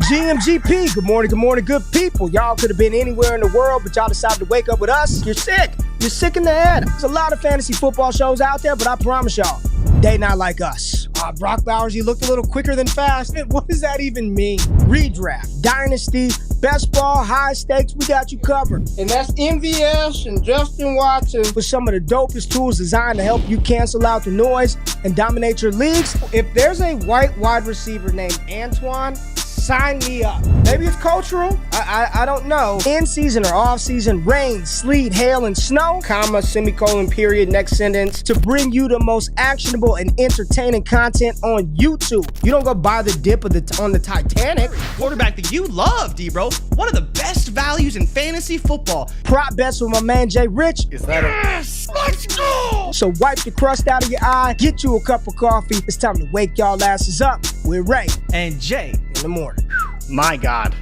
GMGP, good morning, good people. Y'all could have been anywhere in the world, but y'all decided to wake up with us. You're sick. You're sick in the head. There's a lot of fantasy football shows out there, but I promise y'all, they not like us. Brock Bowers, you look a little quicker than fast. What does that even mean? Redraft, Dynasty, best ball, high stakes, we got you covered. And that's MVS and Justin Watson. With some of the dopest tools designed to help you cancel out the noise and dominate your leagues. If there's a white wide receiver named Antoine, sign me up. Maybe it's cultural. I don't know. In season or off season, rain, sleet, hail, and snow, comma, semicolon, period, next sentence, to bring you the most actionable and entertaining content on YouTube. You don't go buy the dip on the Titanic. Quarterback that you love, D-Bro. One of the best values in fantasy football. Prop bets with my man JRich. Is that Yes! Let's go! So wipe the crust out of your eye, get you a cup of coffee. It's time to wake y'all asses up. We're Ray and Jay in the morning. My God.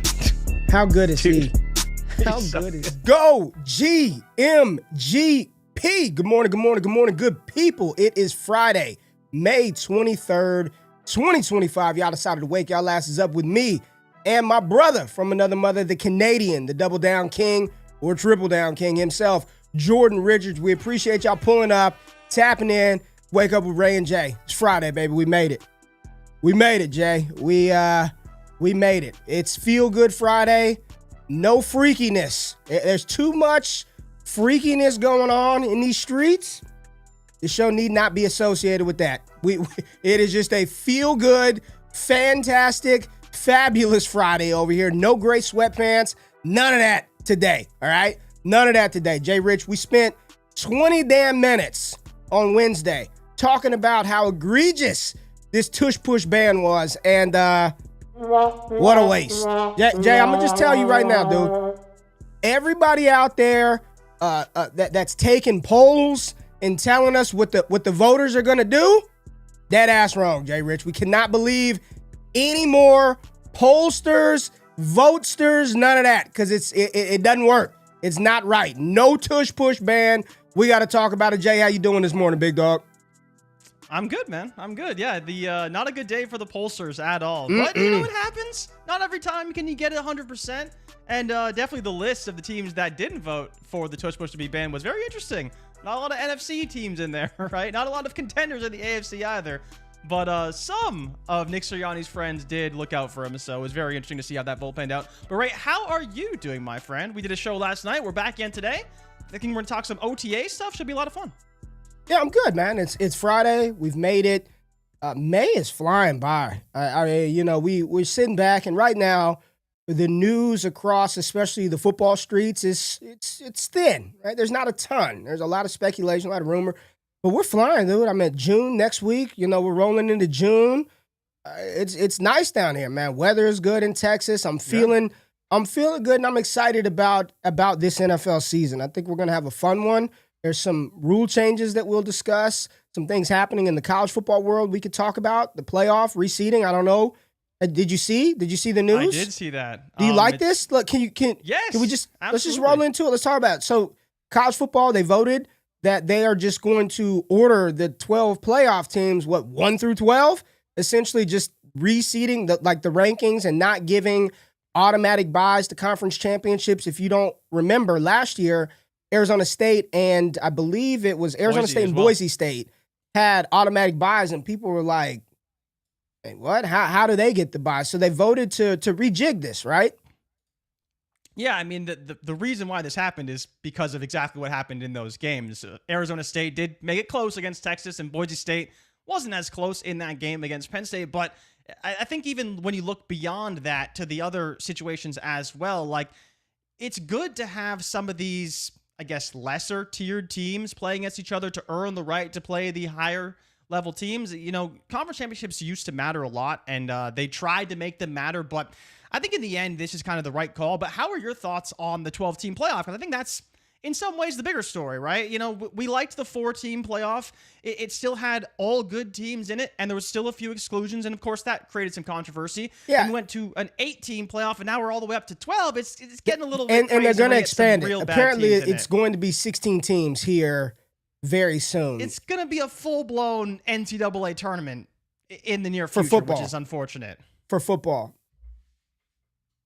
How good is Dude. he? How good is he? Go GMGP. Good morning, good people. It is Friday, May 23rd, 2025. Y'all decided to wake y'all asses up with me and my brother from another mother, the Canadian, the double down king or triple down king himself, Jordan Richards. We appreciate y'all pulling up, tapping in. Wake up with Ray and Jay. It's Friday, baby. We made it. We made it, Jay. We made it. It's Feel Good Friday. No freakiness. There's too much freakiness going on in these streets. The show need not be associated with that. It is just a feel good, fantastic, fabulous Friday over here. No gray sweatpants. None of that today. All right? None of that today. JRich, we spent 20 damn minutes on Wednesday talking about how egregious this Tush push ban was, and what a waste. Jay, I'm gonna just tell you right now, dude. Everybody out there that's taking polls and telling us what the voters are gonna do, dead ass wrong, JRich. We cannot believe any more pollsters, votesters, none of that, because it doesn't work. It's not right. No Tush push ban. We got to talk about it. Jay, how you doing this morning, big dog? I'm good, man. I'm good. Yeah, the not a good day for the pollsters at all. But you know what happens? Not every time can you get it 100%. And definitely the list of the teams that didn't vote for the Tush push to be banned was very interesting. Not a lot of NFC teams in there, right? Not a lot of contenders in the AFC either. But some of Nick Sirianni's friends did look out for him, so it was very interesting to see how that vote panned out. But Ray, how are you doing, my friend? We did a show last night. We're back again today. I think we're going to talk some OTA stuff. Should be a lot of fun. Yeah, I'm good, man. It's Friday. We've made it. May is flying by. We're sitting back, and right now, the news across, especially the football streets, it's thin, right? There's not a ton. There's a lot of speculation, a lot of rumor. But we're flying, dude. I'm at June next week. We're rolling into June. It's nice down here, man. Weather is good in Texas. I'm feeling good, and I'm excited about this NFL season. I think we're gonna have a fun one. There's some rule changes that we'll discuss. Some things happening in the college football world we could talk about. The playoff reseeding. I don't know. Did you see the news? I did see that. Do you like this? Look, Yes. Can we just absolutely. let's just roll into it? Let's talk about it. So college football, they voted that they are just going to order the 12 playoff teams, 1 through 12, essentially just reseeding the rankings and not giving automatic buys to conference championships. If you don't remember, last year, Arizona State and I believe it was Arizona State and Boise State had automatic buys, and people were like, hey, what? How do they get the buy? So they voted to rejig this, right? Yeah, I mean, the reason why this happened is because of exactly what happened in those games. Arizona State did make it close against Texas, and Boise State wasn't as close in that game against Penn State. But I think even when you look beyond that to the other situations as well, like, it's good to have some of these, I guess, lesser tiered teams playing against each other to earn the right to play the higher level teams. Conference championships used to matter a lot, and they tried to make them matter, but I think in the end, this is kind of the right call. But how are your thoughts on the 12-team playoff? Because I think that's, in some ways, the bigger story, right? We liked the 4-team playoff. It still had all good teams in it, and there was still a few exclusions, and of course, that created some controversy. Yeah. And we went to an 8-team playoff, and now we're all the way up to 12. It's getting a little bit crazy. And they're going to expand it. Apparently, it's going to be 16 teams here very soon. It's going to be a full-blown NCAA tournament in the near future, for football, which is unfortunate. For football.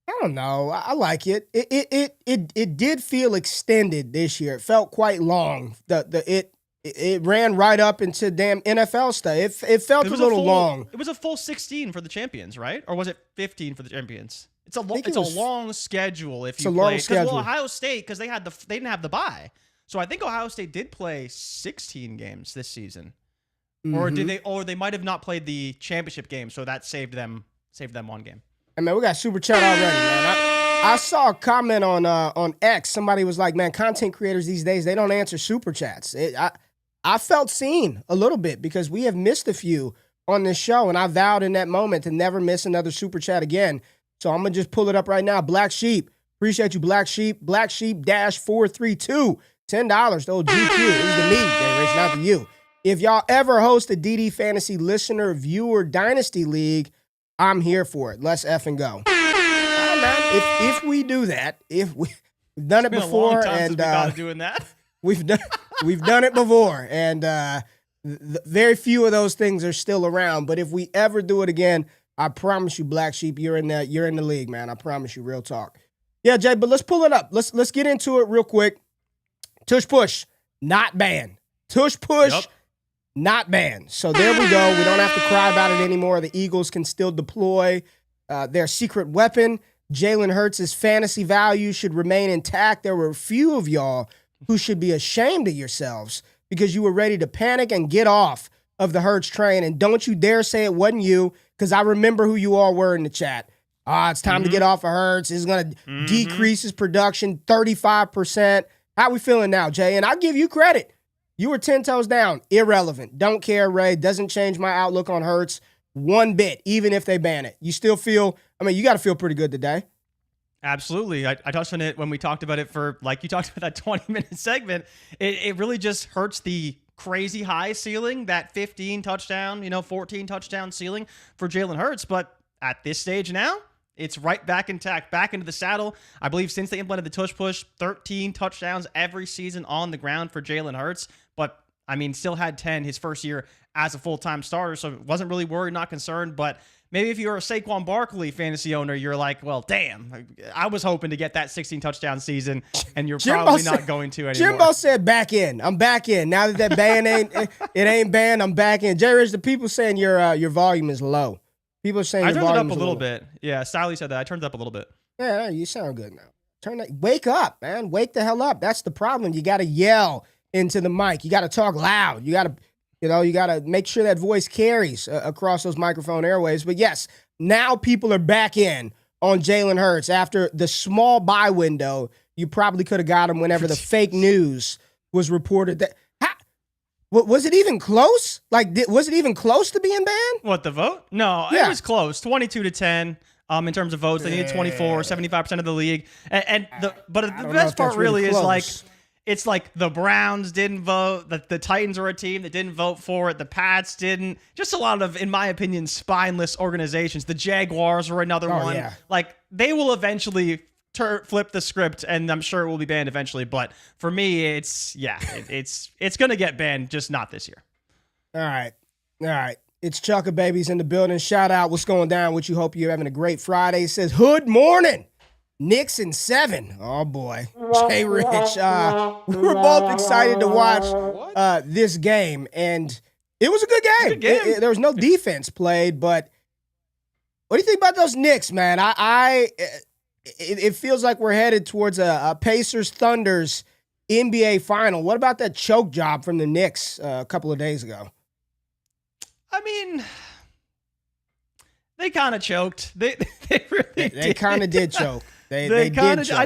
I don't know. I like it. It did feel extended this year. It felt quite long. It ran right up into damn NFL stuff. It felt a little long. It was a full 16 for the champions, right? Or was it 15 for the champions? It's a long schedule if you play. Well, Ohio State, because they didn't have the bye. So I think Ohio State did play 16 games this season. Mm-hmm. Or they might have not played the championship game, so that saved them one game. I mean, we got super chat already, man. I saw a comment on X. Somebody was like, man, content creators these days, they don't answer super chats. I felt seen a little bit because we have missed a few on this show, and I vowed in that moment to never miss another super chat again. So I'm going to just pull it up right now. Black Sheep. Appreciate you, Black Sheep. Black Sheep -432. $10 to old GQ. It was to me, JRich, not to you. If y'all ever host a DD Fantasy listener viewer Dynasty League, I'm here for it. Let's effing go. If we do that, if we've done it before, and doing that. we've done it before, and very few of those things are still around. But if we ever do it again, I promise you, Black Sheep, you're in the league, man. I promise you, real talk. Yeah, Jay, but let's pull it up. Let's get into it real quick. Tush push, not banned. Tush push. Yep. Not banned. So there we go. We don't have to cry about it anymore. The Eagles can still deploy their secret weapon. Jalen Hurts' fantasy value should remain intact. There were a few of y'all who should be ashamed of yourselves because you were ready to panic and get off of the Hurts train. And don't you dare say it wasn't you, because I remember who you all were in the chat. It's time to get off of Hurts. It's going to decrease his production 35%. How we feeling now, Jay? And I'll give you credit. You were 10 toes down. Irrelevant. Don't care, Ray. Doesn't change my outlook on Hurts one bit, even if they ban it. You still feel, you got to feel pretty good today. Absolutely. I touched on it when we talked about it you talked about that 20-minute segment. It really just hurts the crazy high ceiling, that 15 touchdown, 14 touchdown ceiling for Jalen Hurts. But at this stage now, it's right back intact, back into the saddle. I believe since they implemented the tush push, 13 touchdowns every season on the ground for Jalen Hurts. But, still had 10 his first year as a full-time starter, so wasn't really worried, not concerned. But maybe if you're a Saquon Barkley fantasy owner, you're like, well, damn, I was hoping to get that 16 touchdown season, and you're probably not going to anymore. Jimbo said back in. I'm back in. Now that ban ain't banned, I'm back in. JRich, the people saying your volume is low. People are saying I turned it up a little bit. Yeah, Sally said that. I turned it up a little bit. Yeah, you sound good now. Wake up, man. Wake the hell up. That's the problem. You got to yell into the mic. You got to talk loud. You got to make sure that voice carries across those microphone airwaves. But yes, now people are back in on Jalen Hurts after the small buy window. You probably could have got him whenever the fake news was reported. Was it even close? Was it even close to being banned? What, the vote? No, yeah. It was close. 22-10 in terms of votes. They needed 24, 75% of the league. But the best part really is it's like the Browns didn't vote. The Titans were a team that didn't vote for it. The Pats didn't. Just a lot of, in my opinion, spineless organizations. The Jaguars were another one. Yeah. They will eventually flip the script, and I'm sure it will be banned eventually. But for me, it's going to get banned, just not this year. All right. It's Chucka Babies in the building. Shout out. What's going down with you? Hope you're having a great Friday. It says, Hood morning. Knicks in 7. Oh, boy. JRich. We were both excited to watch this game, and it was a good game. There was no defense played, but what do you think about those Knicks, man? It feels like we're headed towards a Pacers-Thunders NBA final. What about that choke job from the Knicks a couple of days ago? They kind of choked. They kind of did choke. They did choke.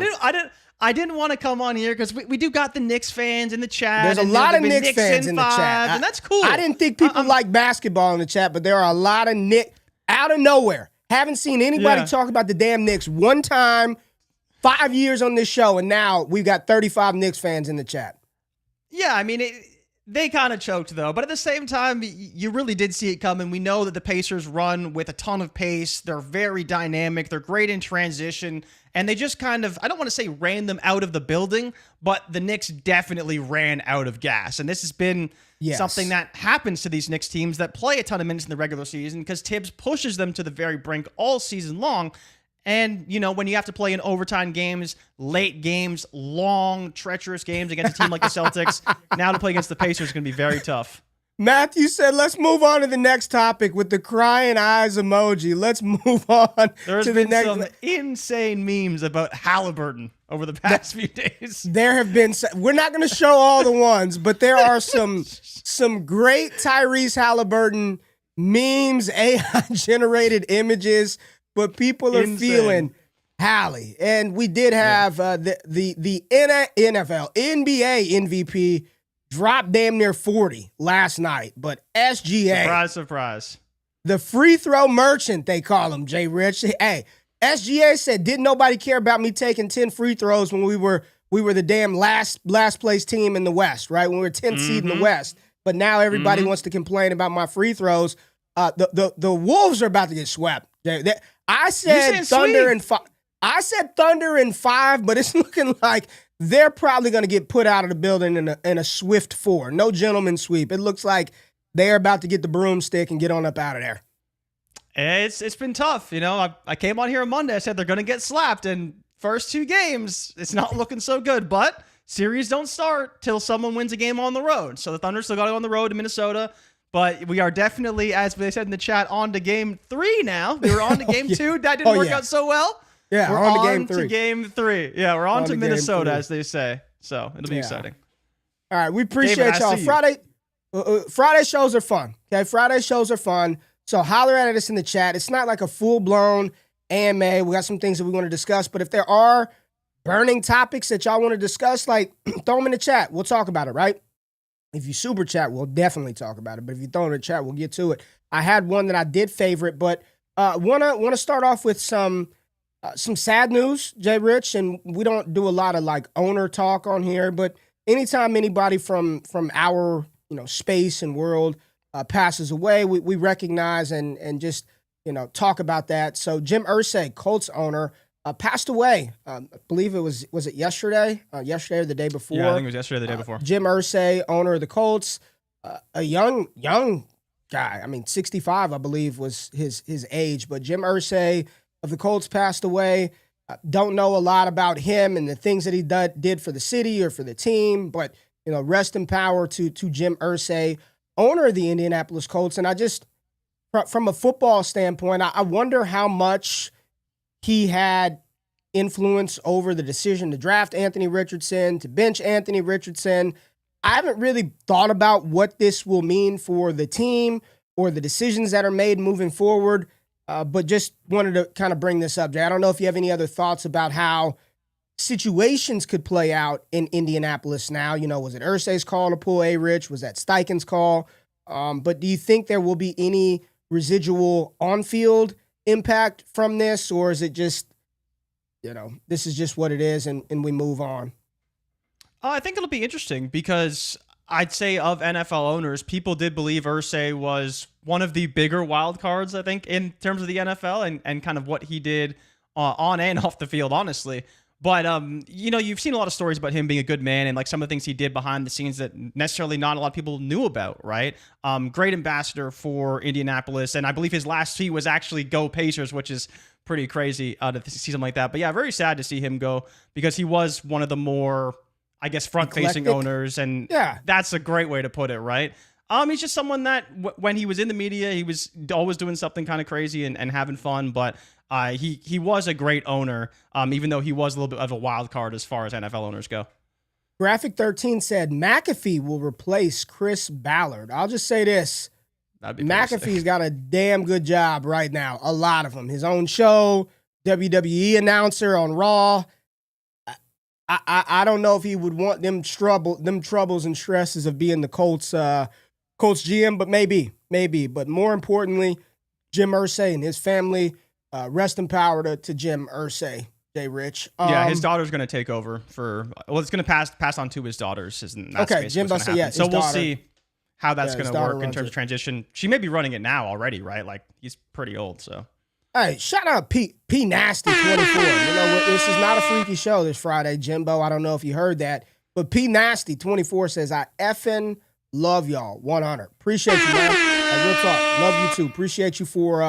I didn't want to come on here because we do got the Knicks fans in the chat. There's a lot of Knicks fans in the chat. And that's cool. I didn't think people like basketball in the chat, but there are a lot of Knicks out of nowhere. Haven't seen anybody talk about the damn Knicks one time, 5 years on this show, and now we've got 35 Knicks fans in the chat. Yeah, they kind of choked, though. But at the same time, you really did see it coming. We know that the Pacers run with a ton of pace. They're very dynamic. They're great in transition. And they just kind of, I don't want to say ran them out of the building, but the Knicks definitely ran out of gas. And this has been something that happens to these Knicks teams that play a ton of minutes in the regular season because Tibbs pushes them to the very brink all season long. And, when you have to play in overtime games, late games, long, treacherous games against a team like the Celtics, now to play against the Pacers is going to be very tough. Matthew said, let's move on to the next topic with the crying eyes emoji. Let's move on There's to the been next. some insane memes about Halliburton over the past few days. There have been, we're not going to show all the ones, but there are some great Tyrese Halliburton memes, AI-generated images, but people are feeling Hallie. And we did have the NFL, NBA MVP drop damn near 40 last night, but SGA. Surprise. The free throw merchant, they call him, JRich. Hey, SGA said, didn't nobody care about me taking 10 free throws when we were the damn last place team in the West, right? When we were 10th seed in the West. But now everybody wants to complain about my free throws. The Wolves are about to get swept. I said Thunder in 5. I said Thunder in 5, but it's looking like they're probably going to get put out of the building in a swift 4. No gentleman sweep. It looks like they're about to get the broomstick and get on up out of there. It's been tough. I came on here on Monday. I said they're going to get slapped, and first 2 games, it's not looking so good. But series don't start till someone wins a game on the road. So the Thunder still got to go on the road to Minnesota. But we are definitely, as they said in the chat, on to game 3 now. We were on to game 2. That didn't work out so well. Yeah, we're on to game 3. Yeah, we're on to Minnesota, as they say. So it'll be exciting. All right, we appreciate David, y'all. Friday shows are fun. Okay, Friday shows are fun. So holler at us in the chat. It's not like a full-blown AMA. We got some things that we want to discuss. But if there are burning topics that y'all want to discuss, throw them in the chat. We'll talk about it, right? If you super chat, we'll definitely talk about it. But if you throw it in the chat, we'll get to it. I had one that I did favorite, but wanna start off with some sad news, JRich, and we don't do a lot of owner talk on here, but anytime anybody from our space and world passes away, we recognize and just talk about that. So Jim Irsay, Colts owner, passed away. I believe was it yesterday? Yesterday or the day before? Yeah, I think it was yesterday or the day before. Jim Irsay, owner of the Colts, a young guy. I mean, 65, I believe, was his age. But Jim Irsay of the Colts passed away. Don't know a lot about him and the things that he did for the city or for the team. But rest in power to Jim Irsay, owner of the Indianapolis Colts. And I just, from a football standpoint, I wonder how much he had influence over the decision to draft Anthony Richardson, to bench Anthony Richardson. I haven't really thought about what this will mean for the team or the decisions that are made moving forward, but just wanted to kind of bring this up, Jay. I don't know if you have any other thoughts about how situations could play out in Indianapolis now. Was it Irsay's call to pull JRich? Was that Steichen's call? But do you think there will be any residual on-field impact from this, or is it just, this is just what it is and we move on? I think it'll be interesting because I'd say of NFL owners, people did believe Irsay was one of the bigger wild cards, I think, in terms of the NFL and kind of what he did on and off the field, honestly. But, you've seen a lot of stories about him being a good man and some of the things he did behind the scenes that necessarily not a lot of people knew about, right? Great ambassador for Indianapolis. And I believe his last tweet was actually "Go Pacers," which is pretty crazy to see something like that. But yeah, very sad to see him go because he was one of the more, I guess, front-facing owners. And that's a great way to put it, right? He's just someone that when he was in the media, he was always doing something kind of crazy and having fun. But he was a great owner, even though he was a little bit of a wild card as far as NFL owners go. Graphic 13 said McAfee will replace Chris Ballard. I'll just say this. McAfee's got a damn good job right now. A lot of them. His own show, WWE announcer on Raw. I don't know if he would want them troubles and stresses of being the Colts GM, but maybe. But more importantly, Jim Irsay and his family, rest in power to Jim Irsay, JRich. Yeah, his daughter's going to take over it's going to pass on to his daughters. Okay, Jim Irsay, yeah. So we'll see how that's going to work in terms of transition. She may be running it now already, right? He's pretty old, so. Hey, shout out P Nasty 24. This is not a freaky show this Friday, Jimbo. I don't know if you heard that, but P Nasty 24 says, I effing love y'all. 100. Appreciate you, man. Real talk. Love you too. Appreciate you for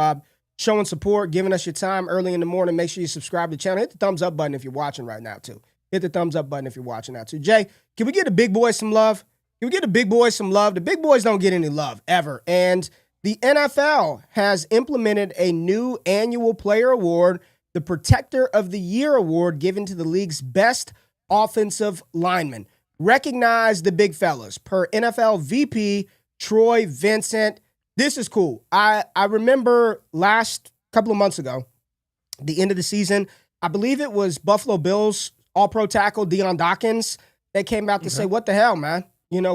showing support, giving us your time early in the morning. Make sure you subscribe to the channel. Hit the thumbs up button if you're watching right now, too. Hit the thumbs up button if you're watching now, too. Jay, can we get the big boys some love? Can we get the big boys some love? The big boys don't get any love, ever. And the NFL has implemented a new annual player award, the Protector of the Year award, given to the league's best offensive lineman. Recognize the big fellas per NFL VP Troy Vincent. This is cool. I remember last couple of months ago, the end of the season, I believe it was Buffalo Bills All-Pro tackle Deion Dawkins that came out to say, what the hell, man? You know,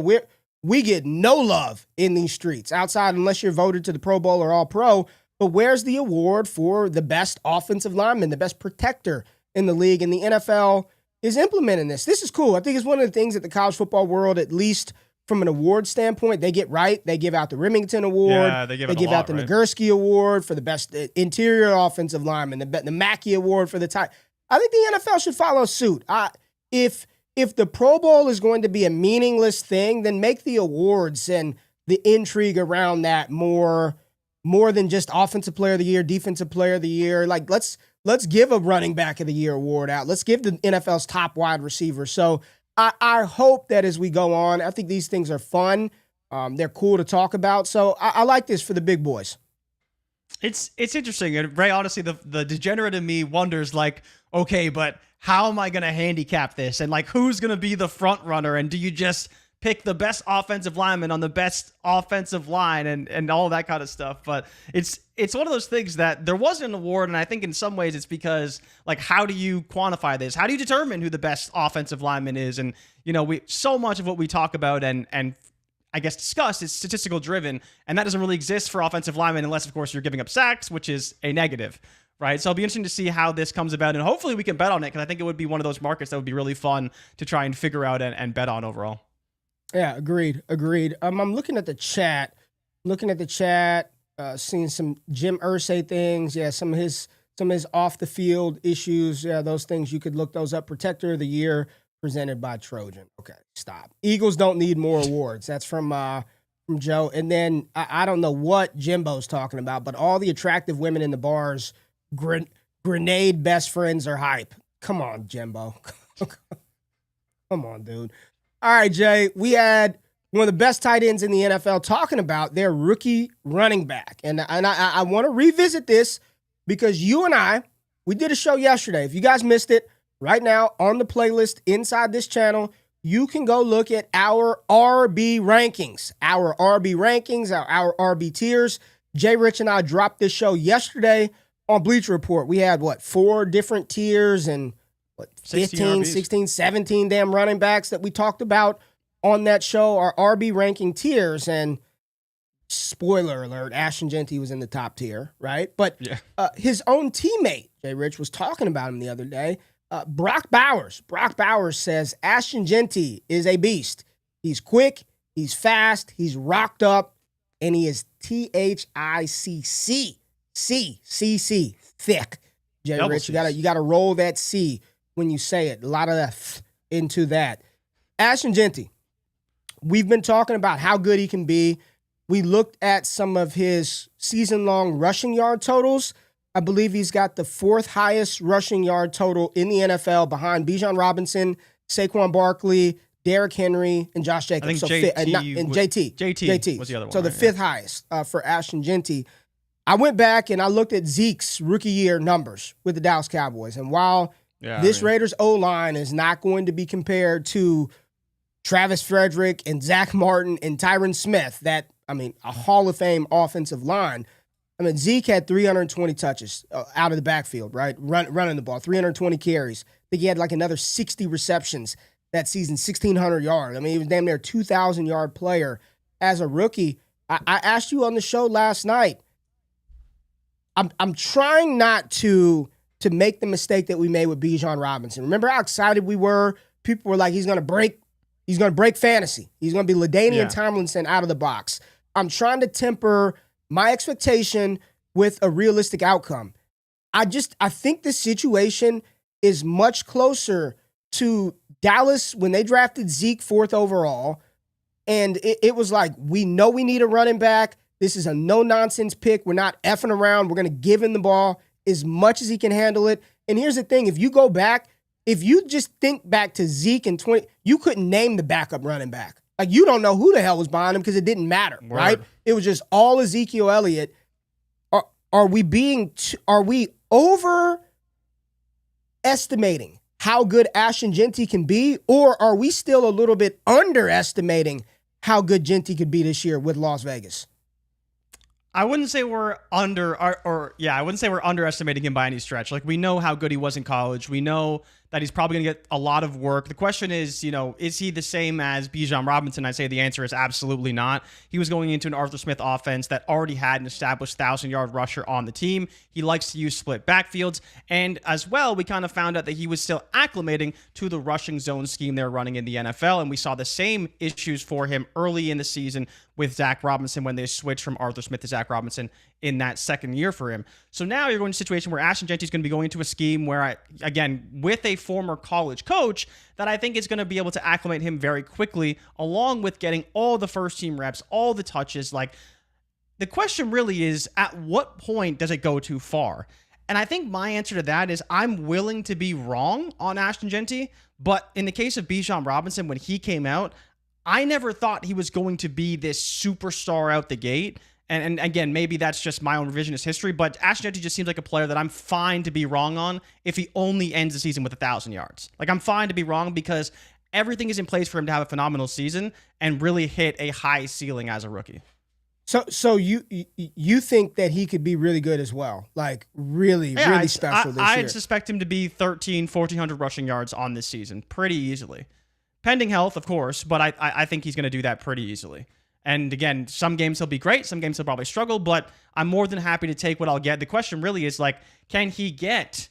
we get no love in these streets outside unless you're voted to the Pro Bowl or All-Pro. But where's the award for the best offensive lineman, the best protector in the league? And the NFL is implementing this. This is cool. I think it's one of the things that the college football world, at least from an award standpoint, they get right. They give out the Remington Award. Yeah, they give out the Nagurski Award for the best interior offensive lineman, the Mackey Award for the tight. I think the NFL should follow suit. If the Pro Bowl is going to be a meaningless thing, then make the awards and the intrigue around that more than just Offensive Player of the Year, Defensive Player of the Year. Like, let's give a Running Back of the Year award out. Let's give the NFL's top wide receiver. So I hope that as we go on, I think these things are fun. They're cool to talk about. So I like this for the big boys. It's interesting. And Ray, honestly, the degenerate in me wonders, like, okay, but how am I going to handicap this? And like, who's going to be the front runner? And do you just pick the best offensive lineman on the best offensive line and all that kind of stuff? But it's one of those things that there wasn't an award. And I think in some ways it's because, like, how do you quantify this? How do you determine who the best offensive lineman is? And, you know, so much of what we talk about and I guess discuss is statistical driven. And that doesn't really exist for offensive linemen unless, of course, you're giving up sacks, which is a negative. Right. So it'll be interesting to see how this comes about. And hopefully we can bet on it, because I think it would be one of those markets that would be really fun to try and figure out and bet on overall. Yeah, agreed. I'm looking at the chat, seeing some Jim Irsay things. Yeah, some of his off the field issues. Yeah, those things, you could look those up. Protector of the Year presented by Trojan. Okay, stop. Eagles don't need more awards. That's from Joe. And then I don't know what Jimbo's talking about, but all the attractive women in the bars, grenade best friends are hype. Come on, Jimbo. Come on, dude. All right, Jay, we had one of the best tight ends in the NFL talking about their rookie running back. And I want to revisit this because you and we did a show yesterday. If you guys missed it, right now on the playlist inside this channel, you can go look at our RB rankings, our RB tiers. JRich and I dropped this show yesterday on Bleacher Report. We had, 4 different tiers and 15, 16, 17 damn running backs that we talked about on that show, our RB ranking tiers. And spoiler alert, Ashton Jeanty was in the top tier, right? But his own teammate, JRich, was talking about him the other day. Brock Bowers says Ashton Jeanty is a beast. He's quick, he's fast, he's rocked up, and he is THICC, thick. JRich, you gotta roll that C when you say it. A lot of that into that. Ashton Jeanty, we've been talking about how good he can be. We looked at some of his season-long rushing yard totals. I believe he's got the 4th highest rushing yard total in the NFL behind Bijan Robinson, Saquon Barkley, Derrick Henry, and Josh Jacobs. I think JT was the other one. So the 5th highest for Ashton Jeanty. I went back and I looked at Zeke's rookie year numbers with the Dallas Cowboys. And while Raiders O-line is not going to be compared to Travis Frederick and Zach Martin and Tyron Smith, a Hall of Fame offensive line. Zeke had 320 touches out of the backfield, right? Running the ball, 320 carries. I think he had like another 60 receptions that season, 1,600 yards. He was damn near a 2,000-yard player as a rookie. I asked you on the show last night, I'm trying not to make the mistake that we made with Bijan Robinson. Remember how excited we were? People were like, he's going to break fantasy. He's going to be LaDainian Tomlinson out of the box. I'm trying to temper my expectation with a realistic outcome. I think the situation is much closer to Dallas when they drafted Zeke 4th overall. And it was like, we know we need a running back. This is a no-nonsense pick. We're not effing around. We're going to give him the ball as much as he can handle it. And here's the thing. If you go back, if you just think back to Zeke in 20, you couldn't name the backup running back. Like, you don't know who the hell was behind him because it didn't matter, right? It was just all Ezekiel Elliott. Are we overestimating how good Ashton Jeanty can be, or are we still a little bit underestimating how good Jeanty could be this year with Las Vegas? I wouldn't say we're I wouldn't say we're underestimating him by any stretch. Like, we know how good he was in college. We know that he's probably going to get a lot of work. The question is, is he the same as Bijan Robinson? I'd say the answer is absolutely not. He was going into an Arthur Smith offense that already had an established 1,000-yard rusher on the team. He likes to use split backfields. And as well, we kind of found out that he was still acclimating to the rushing zone scheme they're running in the NFL. And we saw the same issues for him early in the season with Zach Robinson when they switched from Arthur Smith to Zach Robinson in that second year for him. So now you're going to a situation where Ashton Jeanty is going to be going into a scheme where, with a former college coach, that I think is going to be able to acclimate him very quickly, along with getting all the first-team reps, all the touches. Like, the question really is, at what point does it go too far? And I think my answer to that is I'm willing to be wrong on Ashton Jeanty, but in the case of Bijan Robinson, when he came out, I never thought he was going to be this superstar out the gate. And again, maybe that's just my own revisionist history, but Ashton Jeanty just seems like a player that I'm fine to be wrong on if he only ends the season with 1,000 yards. Like, I'm fine to be wrong because everything is in place for him to have a phenomenal season and really hit a high ceiling as a rookie. So you think that he could be really good as well? Like, really special this year? I'd suspect him to be 1,400 rushing yards on this season pretty easily. Pending health, of course, but I think he's going to do that pretty easily. And again, some games he'll be great, some games he'll probably struggle, but I'm more than happy to take what I'll get. The question really is, like, can he get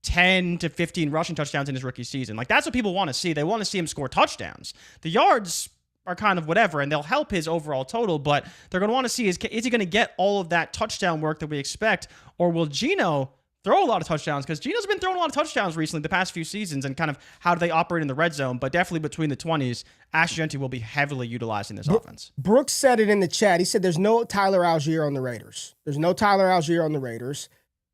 10 to 15 rushing touchdowns in his rookie season? Like, that's what people want to see. They want to see him score touchdowns. The yards are kind of whatever, and they'll help his overall total, but they're going to want to see is he going to get all of that touchdown work that we expect, or will Geno throw a lot of touchdowns? Because Geno's been throwing a lot of touchdowns recently the past few seasons, and kind of how do they operate in the red zone? But definitely between the 20s, Ashton Jeanty will be heavily utilized in this offense. Brooks said it in the chat. He said there's no Tyler Algier on the Raiders.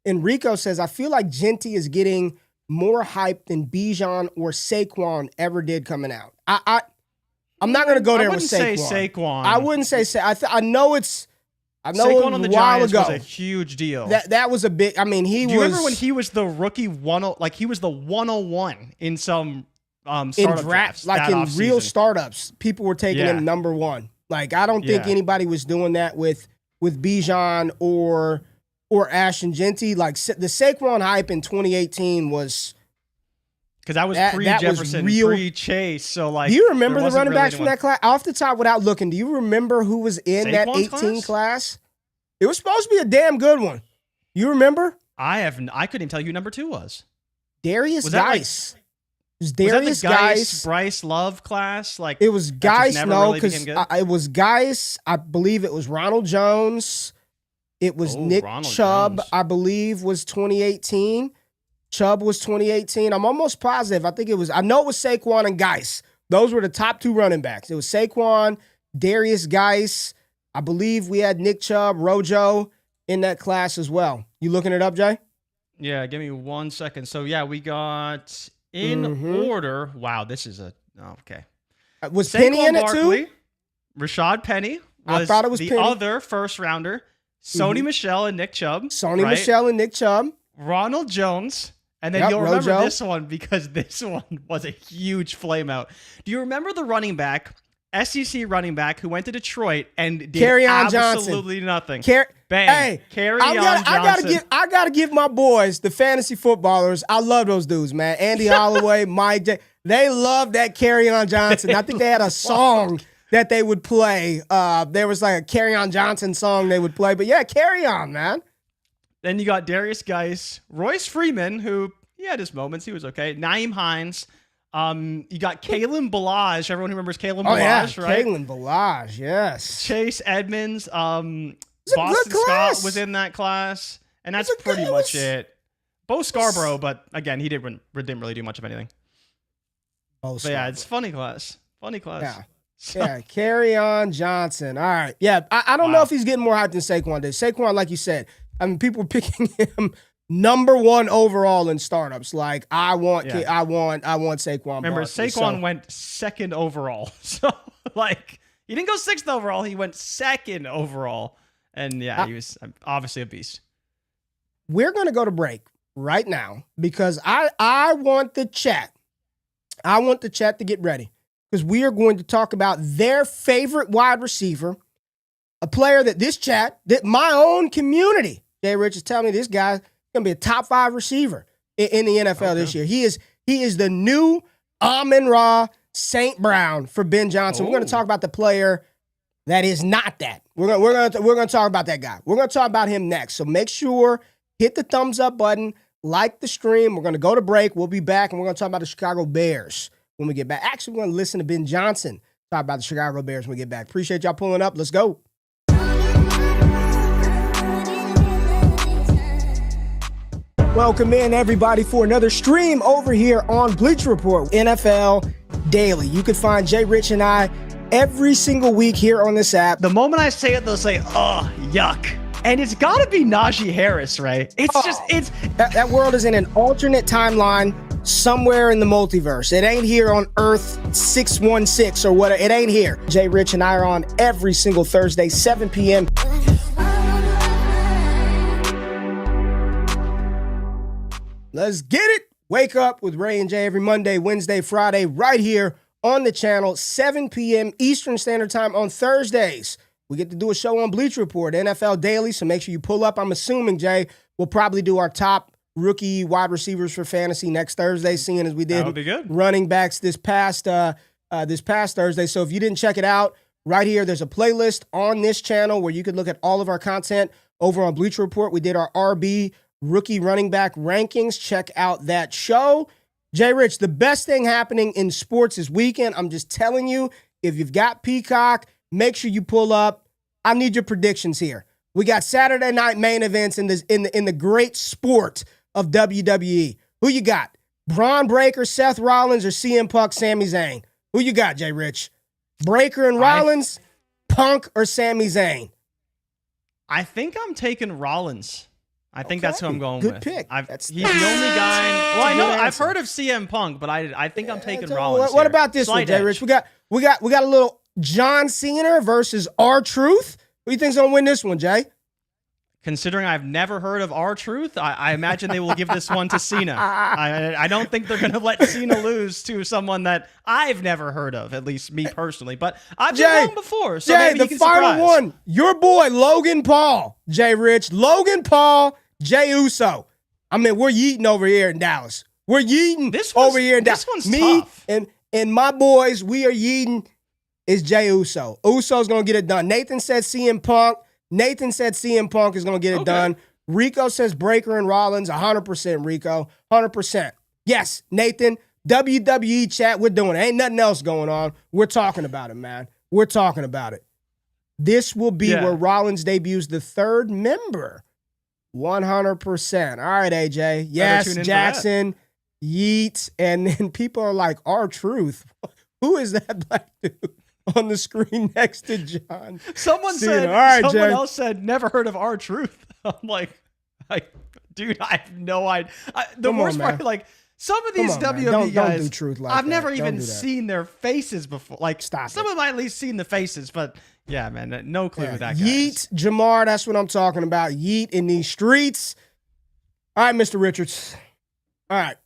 Enrico says, I feel like Jeanty is getting more hype than Bijan or Saquon ever did coming out. I'm not going to go there with Saquon. I wouldn't say Saquon. I wouldn't say Saquon. I know Saquon on the Giants ago. was a huge deal. That was a big. I mean, Do you remember when he was the rookie he was the 101 in some startup drafts, like in real startups, people were taking him number one. Like, I don't think anybody was doing that with Bijan or Ashton Jeanty. Like, the Saquon hype in 2018 was. Because that was pre-Jefferson, pre-Chase. So, like, do you remember the running backs from that class? Off the top, without looking, do you remember who was in that 18 class? It was supposed to be a damn good one. You remember? I couldn't even tell you who number 2 was. Darius Geis. Was that the Geis, Bryce Love class? Like, it was Geis. No, because it was Geis. I believe it was Ronald Jones. It was Nick Chubb. Jones. I believe was 2018. Chubb was 2018. I'm almost positive. I know it was Saquon and Geis. Those were the top 2 running backs. It was Saquon, Darius Geis. I believe we had Nick Chubb, Rojo in that class as well. You looking it up, Jay? Yeah, give me 1 second. So, yeah, we got in order. Wow, this is okay. Was Saquon Penny in Barkley, it too? Rashad Penny was, the Penny. Other first rounder. Sony Michel and Nick Chubb. Michel and Nick Chubb. Ronald Jones. And then you'll remember this one because this one was a huge flame out. Do you remember the running back, SEC running back, who went to Detroit and did absolutely nothing? Johnson. I gotta give my boys, the fantasy footballers. I love those dudes, man. Andy Holloway, Mike J. They love that Kerryon Johnson. I think they had a song that they would play. There was like a Kerryon Johnson song they would play. But yeah, Kerryon, man. Then you got Darius Geis, Royce Freeman, who he had his moments. He was okay. Naeem Hines. You got Kalen Ballage. Everyone who remembers Kalen Ballage, right? Kalen Ballage, yes. Chase Edmonds. Boston Scott was in that class. And that's pretty much it. Bo Scarborough, but again, he didn't really do much of anything. But yeah, it's funny class. Yeah. So, Yeah, carry on Johnson. All right. Yeah, I don't know if he's getting more hype than Saquon did. Saquon, like you said, I mean, people picking him number 1 overall in startups. Like, I want Saquon. Remember, Barkley, Saquon went 2nd overall. So, like, he didn't go 6th overall. He went 2nd overall. And, yeah, he was obviously a beast. We're going to go to break right now because I want the chat. I want the chat to get ready because we are going to talk about their favorite wide receiver, a player that my own community, JRich is telling me this guy's going to be a top 5 receiver in the NFL this year. He is the new Amon-Ra St. Brown for Ben Johnson. We're going to talk about the player that is not that. We're going to talk about that guy. We're going to talk about him next. So make sure, hit the thumbs up button, like the stream. We're going to go to break. We'll be back, and we're going to talk about the Chicago Bears when we get back. Actually, we're going to listen to Ben Johnson talk about the Chicago Bears when we get back. Appreciate y'all pulling up. Let's go. Welcome in, everybody, for another stream over here on Bleacher Report, NFL Daily. You can find JRich and I every single week here on this app. The moment I say it, they'll say, oh, yuck. And it's got to be Najee Harris, right? It's that world is in an alternate timeline somewhere in the multiverse. It ain't here on Earth 616 or whatever. It ain't here. JRich and I are on every single Thursday, 7 p.m. Let's get it. Wake up with Ray and Jay every Monday, Wednesday, Friday, right here on the channel, 7 p.m. Eastern Standard Time on Thursdays. We get to do a show on Bleacher Report, NFL Daily, so make sure you pull up. I'm assuming, Jay, we'll probably do our top rookie wide receivers for fantasy next Thursday, seeing as we did running backs this past Thursday. So if you didn't check it out, right here, there's a playlist on this channel where you could look at all of our content over on Bleacher Report. We did our RB rookie running back rankings. Check out that show. JRich, the best thing happening in sports this weekend, I'm just telling you, if you've got Peacock, make sure you pull up. I need your predictions here. We got Saturday night main events in the great sport of WWE. Who you got? Braun Breaker, Seth Rollins, or CM Punk, Sami Zayn? Who you got, JRich? Breaker and Rollins, Punk, or Sami Zayn? I think I'm taking Rollins. I think that's who I'm going with. Good pick. He's the only guy. Well, I know I've heard of CM Punk, but I think I'm taking Rollins. What about this one, JRich? We got a little John Cena versus R-Truth. Who do you think's gonna win this one, Jay? Considering I've never heard of R-Truth, I imagine they will give this one to Cena. I don't think they're going to let Cena lose to someone that I've never heard of, at least me personally. But I've been wrong before, so Jay, maybe the you can final surprise. one, your boy Logan Paul, Jay-Rich. Logan Paul, Jey Uso. I mean, we're yeeting over here in Dallas. We're yeeting over here in Dallas. This one's tough. and my boys, we are yeeting is Jey Uso. Uso's going to get it done. Nathan said CM Punk. Nathan said CM Punk is going to get it done. Rico says Breaker and Rollins. 100%, Rico. 100%. Yes, Nathan, WWE chat, we're doing it. Ain't nothing else going on. We're talking about it, man. We're talking about it. This will be where Rollins debuts the third member. 100%. All right, AJ. Yes, Jackson, Yeet. And then people are like, R-Truth. Who is that black dude on the screen next to John? Someone else said, never heard of R-Truth. I'm like, dude, I have no idea. The worst part, like, some of these WWE guys, don't do truth like I've that. never even seen their faces before. Like, Stop some of them I at least seen the faces, but yeah, man, no clue who that guy Yeet, is. Jamar, that's what I'm talking about. Yeet in these streets. All right, Mr. Richards. All right.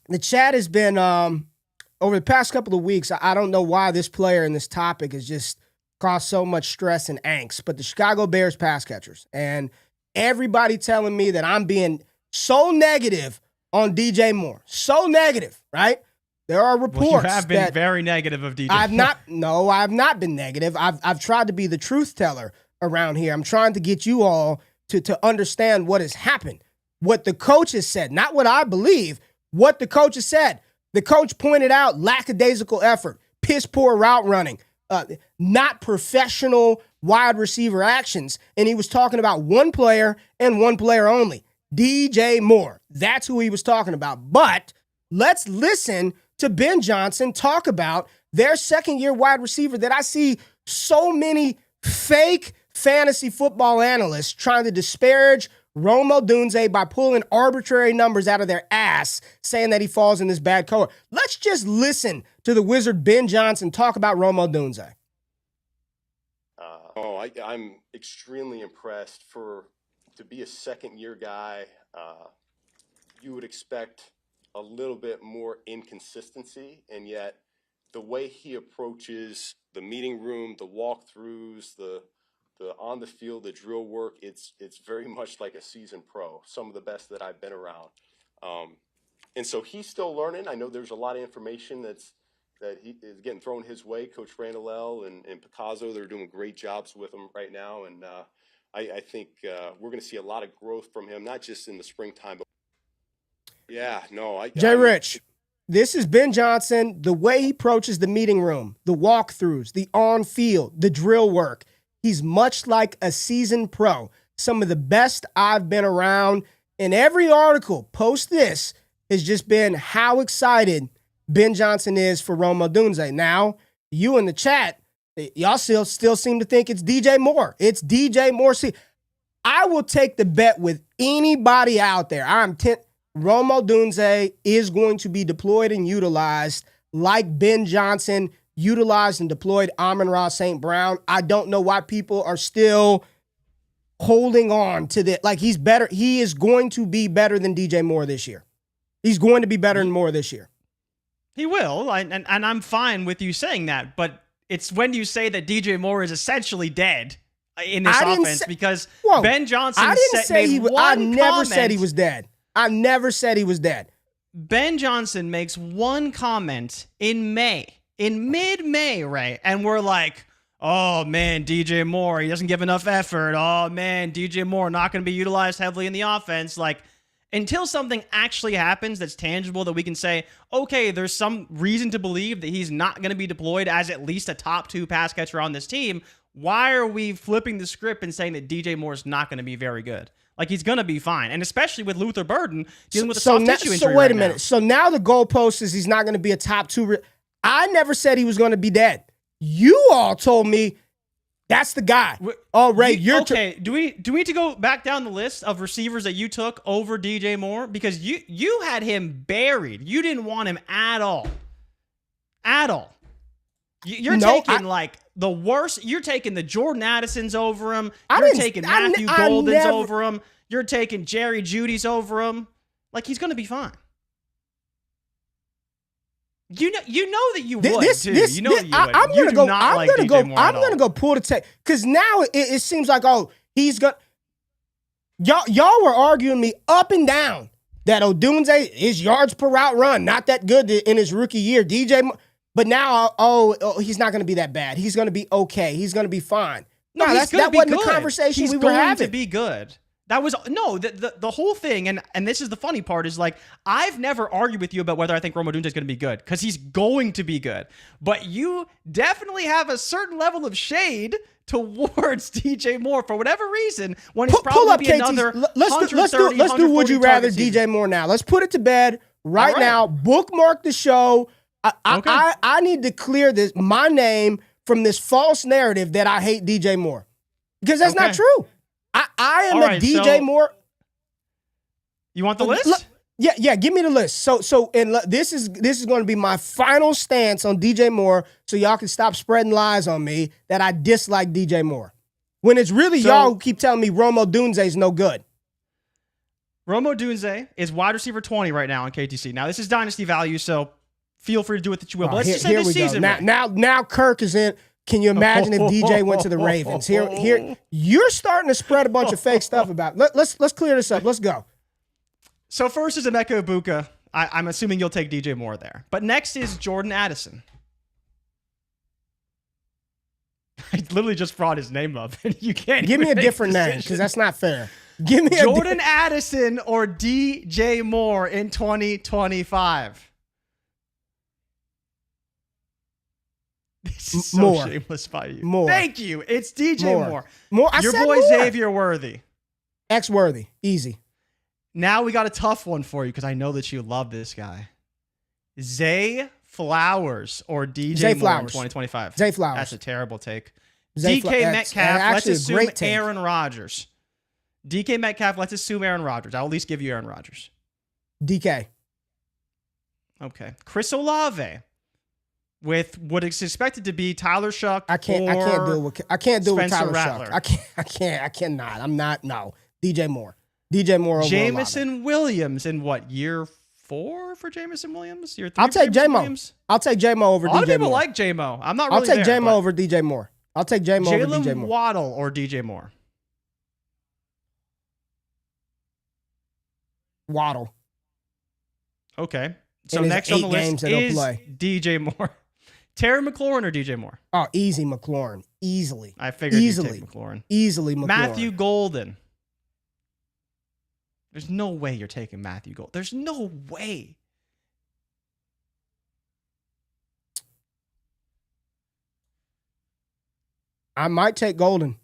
The chat has been, over the past couple of weeks, I don't know why this player and this topic has just caused so much stress and angst, but the Chicago Bears pass catchers. And everybody telling me that I'm being so negative on DJ Moore. So negative, right? There are reports you have been very negative of DJ. I have not been negative. I've tried to be the truth teller around here. I'm trying to get you all to understand what has happened. What the coach has said, not what I believe, what the coach has said. The coach pointed out lackadaisical effort, piss poor route running, not professional wide receiver actions. And he was talking about one player and one player only, DJ Moore. That's who he was talking about. But let's listen to Ben Johnson talk about their second-year wide receiver that I see so many fake fantasy football analysts trying to disparage Rome Odunze by pulling arbitrary numbers out of their ass, saying that he falls in this bad cohort. Let's just listen to the wizard Ben Johnson talk about Rome Odunze. I'm extremely impressed. To be a second-year guy, you would expect a little bit more inconsistency, and yet the way he approaches the meeting room, the walkthroughs, the on the field, the drill work, it's very much like a seasoned pro, some of the best that I've been around. And so he's still learning. I know there's a lot of information that he is getting thrown his way. Coach Randall and Picasso, they're doing great jobs with him right now. And I think we're going to see a lot of growth from him, not just in the springtime, but JRich, this is Ben Johnson. The way he approaches the meeting room, the walkthroughs, the on-field, the drill work, he's much like a seasoned pro. Some of the best I've been around. And every article post this has just been how excited Ben Johnson is for Rome Odunze. Now, you in the chat, y'all still seem to think it's DJ Moore. It's DJ Moore. See, I will take the bet with anybody out there. Rome Odunze is going to be deployed and utilized like Ben Johnson utilized and deployed Amon-Ra St. Brown. I don't know why people are still holding on to that. Like, he's better. He is going to be better than DJ Moore this year. He's going to be better than Moore this year. He will, and I'm fine with you saying that, but it's when you say that DJ Moore is essentially dead in this offense because Ben Johnson I never said he was dead. I never said he was dead. Ben Johnson makes one comment in mid-May, right? And we're like, oh, man, DJ Moore, he doesn't give enough effort. Oh, man, DJ Moore not going to be utilized heavily in the offense. Like, until something actually happens that's tangible that we can say, okay, there's some reason to believe that he's not going to be deployed as at least a top 2 pass catcher on this team, why are we flipping the script and saying that DJ Moore is not going to be very good? Like, he's going to be fine. And especially with Luther Burden dealing with a soft tissue injury. So wait a minute. So now the goalpost is he's not going to be a top 2. I never said he was going to be dead. You all told me that's the guy. Oh, Ray, okay. Do we need to go back down the list of receivers that you took over DJ Moore? Because you had him buried. You didn't want him at all. At all. You're taking like the worst. You're taking the Jordan Addisons over him. You're taking Matthew Golden's over him. You're taking Jerry Judy's over him. Like, he's going to be fine. You know that you would too. You know that you would. I'm gonna go pull the tape because now it seems like he's gonna. Y'all were arguing me up and down that Odunze, his yards per route run not that good in his rookie year. But now he's not gonna be that bad. He's gonna be okay. He's gonna be fine. No, that wasn't the conversation we were having. He's going to be good. That was the whole thing, and this is the funny part is like I've never argued with you about whether I think Rome Odunze is going to be good because he's going to be good, but you definitely have a certain level of shade towards DJ Moore for whatever reason when he's probably be another. Let's do Would You Rather DJ Moore now. Let's put it to bed right now. Bookmark the show. I need to clear my name from this false narrative that I hate DJ Moore because that's not true. I am a DJ Moore. You want the list? Yeah. Give me the list. This is going to be my final stance on DJ Moore, so y'all can stop spreading lies on me that I dislike DJ Moore. When it's really y'all who keep telling me Rome Odunze is no good. Rome Odunze is wide receiver 20 right now on KTC. Now this is dynasty value, so feel free to do what you will. But let's just say this season. Now Kirk is in. Can you imagine if DJ went to the Ravens? Here, you're starting to spread a bunch of fake stuff about. Let's clear this up. Let's go. So first is Emeka Ibuka. I'm assuming you'll take DJ Moore there. But next is Jordan Addison. I literally just brought his name up, and you can't give me a different name because that's not fair. Give me Jordan Addison or DJ Moore in 2025. This is so shameless by you. More. Thank you. It's DJ Moore. Your boy Xavier Worthy. X Worthy. Easy. Now we got a tough one for you because I know that you love this guy. Zay Flowers or DJ Zay Moore Flowers. in 2025? Zay Flowers. That's a terrible take. Zay DK that's Metcalf, let's actually a assume great take. Aaron Rodgers. DK Metcalf, let's assume Aaron Rodgers. I'll at least give you Aaron Rodgers. DK. Okay. Chris Olave with what is expected to be Tyler Shuck. I can't do it with Spencer Tyler Rattler. Shuck. I cannot. I'm not. No. DJ Moore. DJ Moore over Jamison Williams in what, year 4 for Jamison Williams? Year 3 I'll take J-Mo. I'll take J-Mo over DJ Moore. A lot of people like J-Mo. I'm not really I'll take there, J-Mo over DJ Moore. I'll take J-Mo over DJ Jalen Moore. Waddle or DJ Moore? Waddle. Okay. So In his next on 8 the list games that he'll is play. DJ Moore. Terry McLaurin or DJ Moore? Oh, easy McLaurin. Easily. I figured Easily. you'd take McLaurin. Easily McLaurin. Matthew Golden. There's no way you're taking Matthew Golden. There's no way. I might take Golden.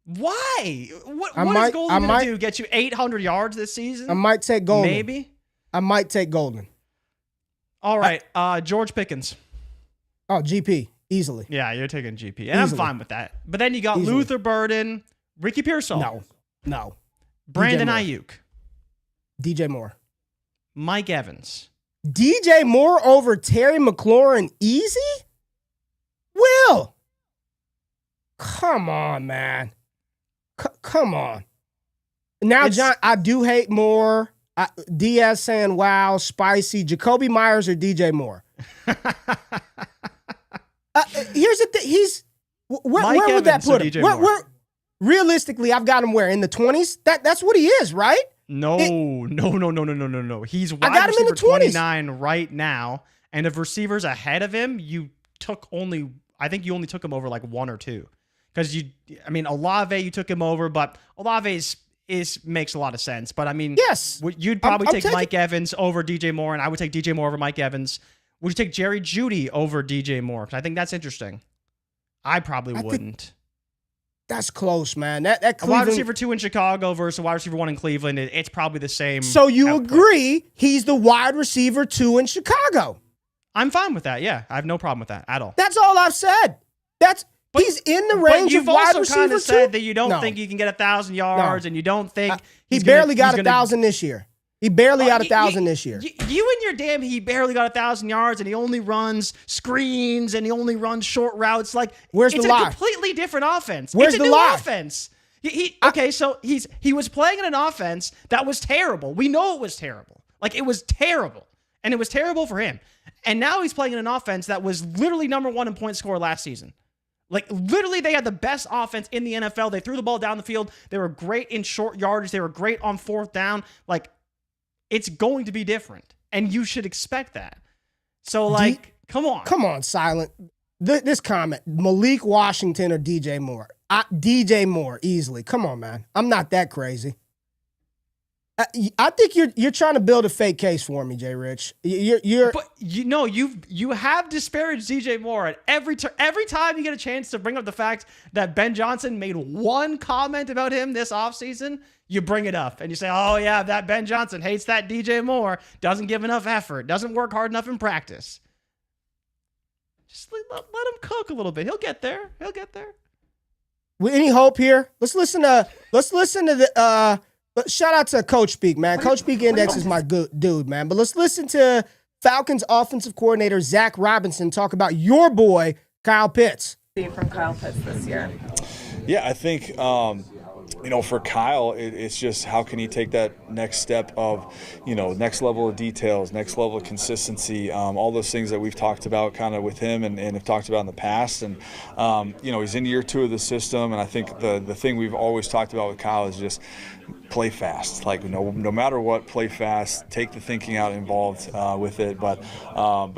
Why? What is Golden going to do? Get you 800 yards this season? I might take Golden. Maybe? I might take Golden. All right. George Pickens. Oh, GP. Easily. Yeah, you're taking GP. And I'm fine with that. But then you got Luther Burden, Ricky Pearsall. No. Brandon Ayuk. DJ Moore. Mike Evans. DJ Moore over Terry McLaurin easy? Will. Come on, man. Come on. Now, John, I do hate Moore. Diaz saying, wow, spicy. Jacoby Myers or DJ Moore? Here's the thing. Where would that put him? Where, realistically, I've got him where? In the 20s? That's what he is, right? No. He's wide got him in receiver the 20s. 29 right now. And if receivers ahead of him, I think you only took him over like 1 or 2. Because Olave, you took him over, but Olave makes a lot of sense. But I mean, yes, you'd probably take Mike Evans over DJ Moore, and I would take DJ Moore over Mike Evans. Would you take Jerry Jeudy over DJ Moore? Because I think that's interesting. I probably wouldn't. That's close, man. That a Cleveland, wide receiver 2 in Chicago versus a wide receiver 1 in Cleveland, it's probably the same. So you output. agree he's the wide receiver 2 in Chicago? I'm fine with that. Yeah, I have no problem with that at all. That's all I've said. He's in the range of wide receiver 2. You've also kind of said that you don't think he can get 1,000 yards, and you don't think he barely got 1,000 this year. He barely got 1,000 this year. You and your damn, he barely got 1,000 yards, and he only runs screens, and he only runs short routes. Like, where's the lie? It's a completely different offense. Where's it's a the new lie? offense. So he was playing in an offense that was terrible. We know it was terrible. Like, it was terrible, and it was terrible for him. And now he's playing in an offense that was literally number 1 in point score last season. Like, literally, they had the best offense in the NFL. They threw the ball down the field. They were great in short yardage. They were great on 4th down. Like, it's going to be different, and you should expect that. So, come on. Come on, Silent. This comment, Malik Washington or DJ Moore? DJ Moore, easily. Come on, man. I'm not that crazy. I think you're trying to build a fake case for me, JRich. But you have disparaged DJ Moore at every time you get a chance to bring up the fact that Ben Johnson made 1 comment about him this offseason, you bring it up and you say, oh yeah, that Ben Johnson hates that DJ Moore, doesn't give enough effort, doesn't work hard enough in practice. Just let him cook a little bit. He'll get there. With any hope here? Let's listen to the shout out to Coach Speak, man. Coach Speak Index is my good dude, man. But let's listen to Falcons offensive coordinator Zach Robinson talk about your boy, Kyle Pitts. From Kyle Pitts this year. Yeah, I think, for Kyle, it's just how can he take that next step of, next level of details, next level of consistency, all those things that we've talked about kind of with him and have talked about in the past. And, he's in year 2 of the system. And I think the thing we've always talked about with Kyle is just play fast. Like, no matter what, play fast, take the thinking out involved with it. But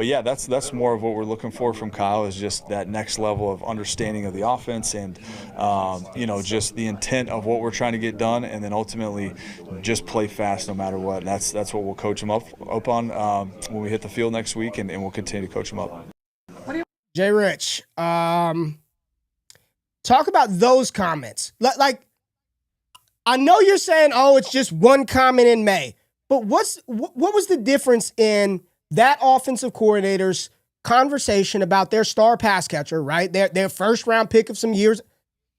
yeah, that's more of what we're looking for from Kyle is just that next level of understanding of the offense and, just the intent of what we're trying to get done, and then ultimately just play fast no matter what. And that's what we'll coach him up on when we hit the field next week, and we'll continue to coach him up. JRich, talk about those comments. Like, I know you're saying, oh, it's just 1 comment in May, but what was the difference in that offensive coordinator's conversation about their star pass catcher, right? Their first round pick of some years.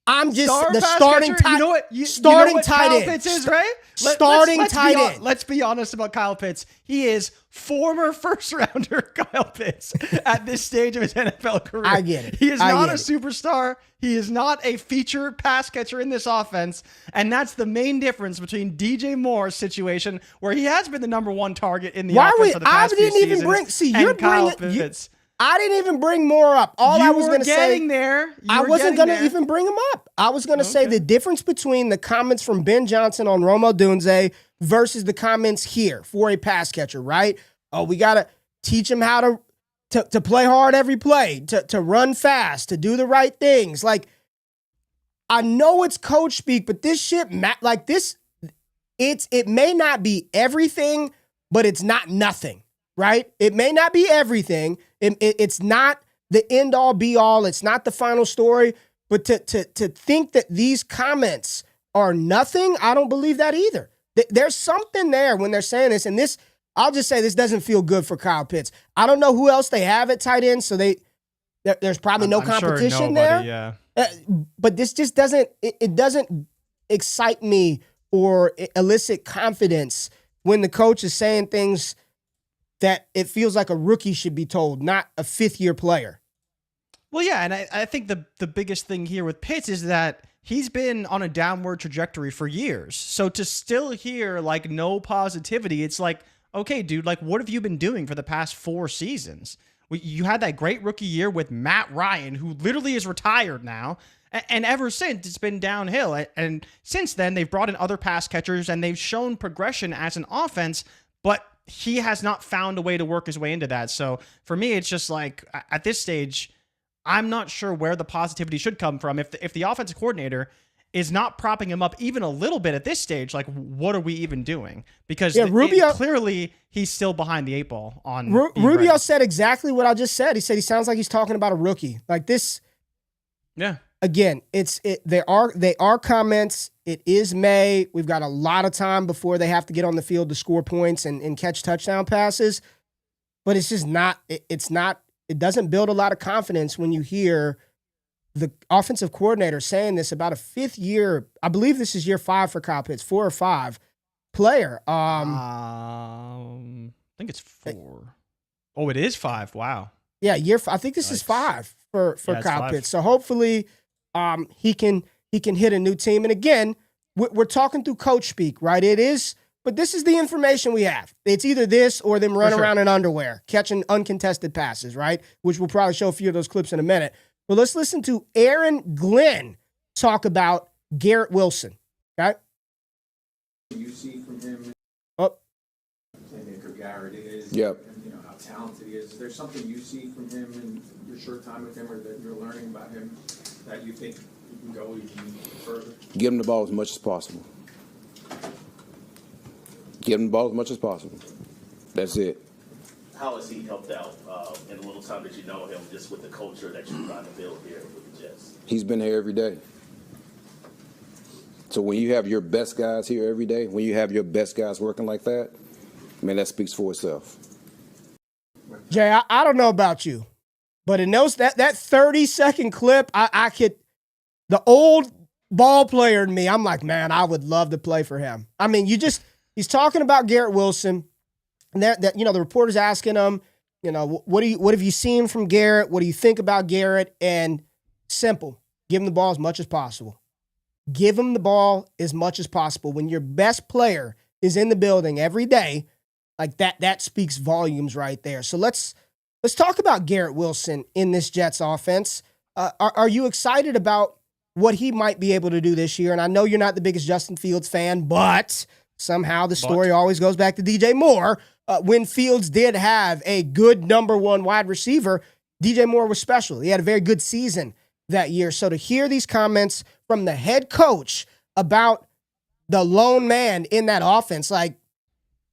I'm just the starting tight. You know what? Starting tight Kyle end. Pitts is, right? Starting tight end. Let's be honest about Kyle Pitts. He is former first rounder Kyle Pitts at this stage of his NFL career. I get it. He is not a superstar. He is not a feature pass catcher in this offense. And that's the main difference between DJ Moore's situation, where he has been the number one target in the offense for the past few seasons, and Kyle Pitts. I didn't even bring Moore up. I was going to say there. I wasn't going to even bring him up. I was going to say the difference between the comments from Ben Johnson on Rome Odunze versus the comments here for a pass catcher, right? Oh, we got to teach him how to play hard every play, to run fast, to do the right things. Like, I know it's coach speak, but this shit, like this, it may not be everything, but it's not nothing. Right? It may not be everything. It's not the end all be all. It's not the final story. But to think that these comments are nothing, I don't believe that either. There's something there when they're saying this. And this, I'll just say this doesn't feel good for Kyle Pitts. I don't know who else they have at tight end, so there's probably no competition there. Yeah. But this just doesn't excite me or elicit confidence when the coach is saying things that it feels like a rookie should be told, not a fifth-year player. Well, yeah, and I think the biggest thing here with Pitts is that he's been on a downward trajectory for years. So to still hear, like, no positivity, it's like, okay, dude, like, what have you been doing for the past 4 seasons? You had that great rookie year with Matt Ryan, who literally is retired now, and ever since, it's been downhill. And since then, they've brought in other pass catchers, and they've shown progression as an offense, but he has not found a way to work his way into that. So for me, it's just like, at this stage, I'm not sure where the positivity should come from. If the offensive coordinator is not propping him up even a little bit at this stage, like, what are we even doing? Because Rubio, clearly he's still behind the 8 ball on Rubio said exactly what I just said. He said he sounds like he's talking about a rookie. Like this. Yeah. Again, they are comments. It is May. We've got a lot of time before they have to get on the field to score points and catch touchdown passes. But it's just not. It doesn't build a lot of confidence when you hear the offensive coordinator saying this about a fifth year. I believe this is year 5 for Kyle Pitts, 4 or 5 player. I think it's 4. Oh, it is 5. Wow. Yeah, I think this is 5 for Kyle Pitts. So hopefully, he can hit a new team. And again, we're talking through coach speak, right? It is, but this is the information we have. It's either this or them run around in underwear, catching uncontested passes, right? Which we'll probably show a few of those clips in a minute. But let's listen to Aaron Glenn talk about Garrett Wilson. Okay? You see from him, Garrett is, yep. And you know how talented he is. Is there something you see from him in your short time with him, or that you're learning about him, that you think you can go even further? Give him the ball as much as possible. Give him the ball as much as possible. That's it. How has he helped out in the little time that you know him, just with the culture that you're trying to build here with the Jets? He's been here every day. So when you have your best guys here every day, when you have your best guys working like that, man, that speaks for itself. Jay, I don't know about you, but in those that 30-second clip, I could, the old ball player in me, I'm like, man, I would love to play for him. I mean, he's talking about Garrett Wilson, and that the reporter's asking him, what have you seen from Garrett? What do you think about Garrett? And simple, give him the ball as much as possible. Give him the ball as much as possible. When your best player is in the building every day, like that speaks volumes right there. So let's talk about Garrett Wilson in this Jets offense. Are you excited about what he might be able to do this year? And I know you're not the biggest Justin Fields fan, but somehow the story always goes back to DJ Moore. When Fields did have a good number 1 wide receiver, DJ Moore was special. He had a very good season that year. So to hear these comments from the head coach about the lone man in that offense, like,